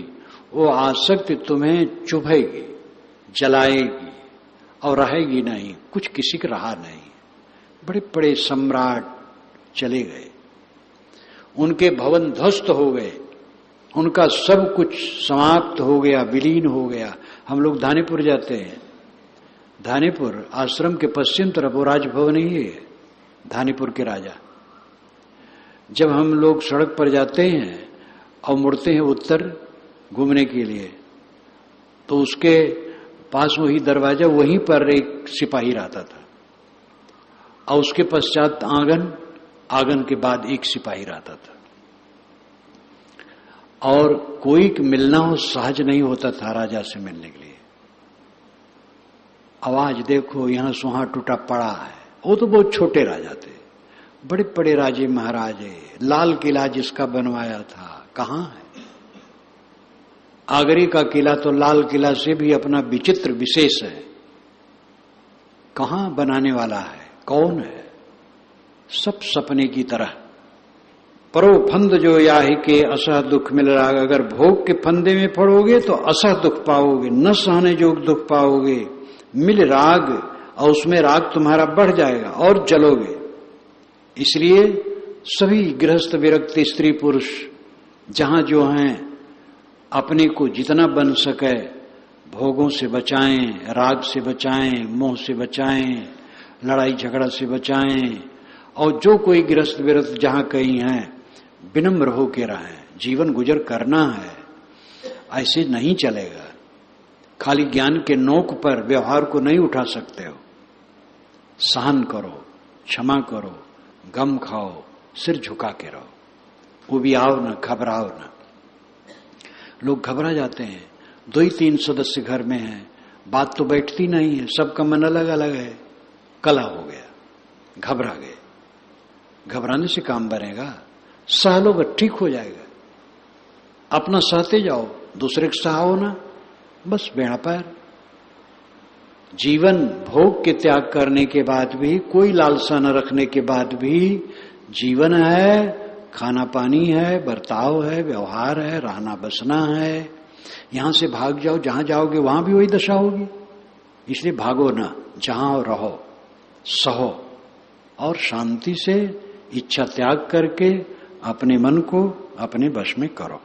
वो आसक्ति तुम्हें चुभेगी, जलाएगी और रहेगी नहीं, कुछ किसी का रहा नहीं। बड़े बड़े सम्राट चले गए, उनके भवन ध्वस्त हो गए, उनका सब कुछ समाप्त हो गया, विलीन हो गया। हम लोग धानीपुर जाते हैं, धानीपुर आश्रम के पश्चिम तरफ वो राजभवन ही है, धानीपुर के राजा। जब हम लोग सड़क पर जाते हैं और मुड़ते हैं उत्तर घूमने के लिए, तो उसके पास वही दरवाजा, वहीं पर एक सिपाही रहता था और उसके पश्चात आंगन, आंगन के बाद एक सिपाही रहता था। और कोई मिलना हो सहज नहीं होता था राजा से मिलने के लिए। आवाज देखो यहां सुहा टूटा पड़ा है। वो तो बहुत छोटे राजा थे, बड़े बड़े राजे महाराजे। लाल किला जिसका बनवाया था कहां है? आगरे का किला तो लाल किला से भी अपना विचित्र विशेष है, कहां बनाने वाला है, कौन है? सब सपने की तरह। परो फंद जो याही के असह दुख मिल रहा। अगर भोग के फंदे में पड़ोगे तो असह दुख पाओगे, न सहने जोग दुख पाओगे। मिल राग और उसमें राग तुम्हारा बढ़ जाएगा और जलोगे। इसलिए सभी गृहस्थ विरक्त स्त्री पुरुष जहां जो हैं अपने को जितना बन सके भोगों से बचाएं, राग से बचाएं, मोह से बचाएं, लड़ाई झगड़ा से बचाएं। और जो कोई गृहस्थ विरक्त जहां कहीं है विनम्र होकर रहें। जीवन गुजर करना है, ऐसे नहीं चलेगा। खाली ज्ञान के नोक पर व्यवहार को नहीं उठा सकते हो। सहन करो, क्षमा करो, गम खाओ, सिर झुका के रहो। वो भी आओ ना, घबराओ ना। लोग घबरा जाते हैं। 2-3 सदस्य घर में हैं, बात तो बैठती नहीं है, सबका मन अलग अलग है, कला हो गया, घबरा गए। घबराने से काम बनेगा? सह लो, ठीक हो जाएगा। अपना सहते जाओ, दूसरे को सहाओ ना, बस बेड़ा पार। जीवन भोग के त्याग करने के बाद भी, कोई लालसा न रखने के बाद भी जीवन है, खाना पानी है, बर्ताव है, व्यवहार है, रहना बसना है। यहां से भाग जाओ, जहां जाओगे वहां भी वही दशा होगी। इसलिए भागो ना, जहां रहो, सहो और शांति से इच्छा त्याग करके अपने मन को अपने वश में करो।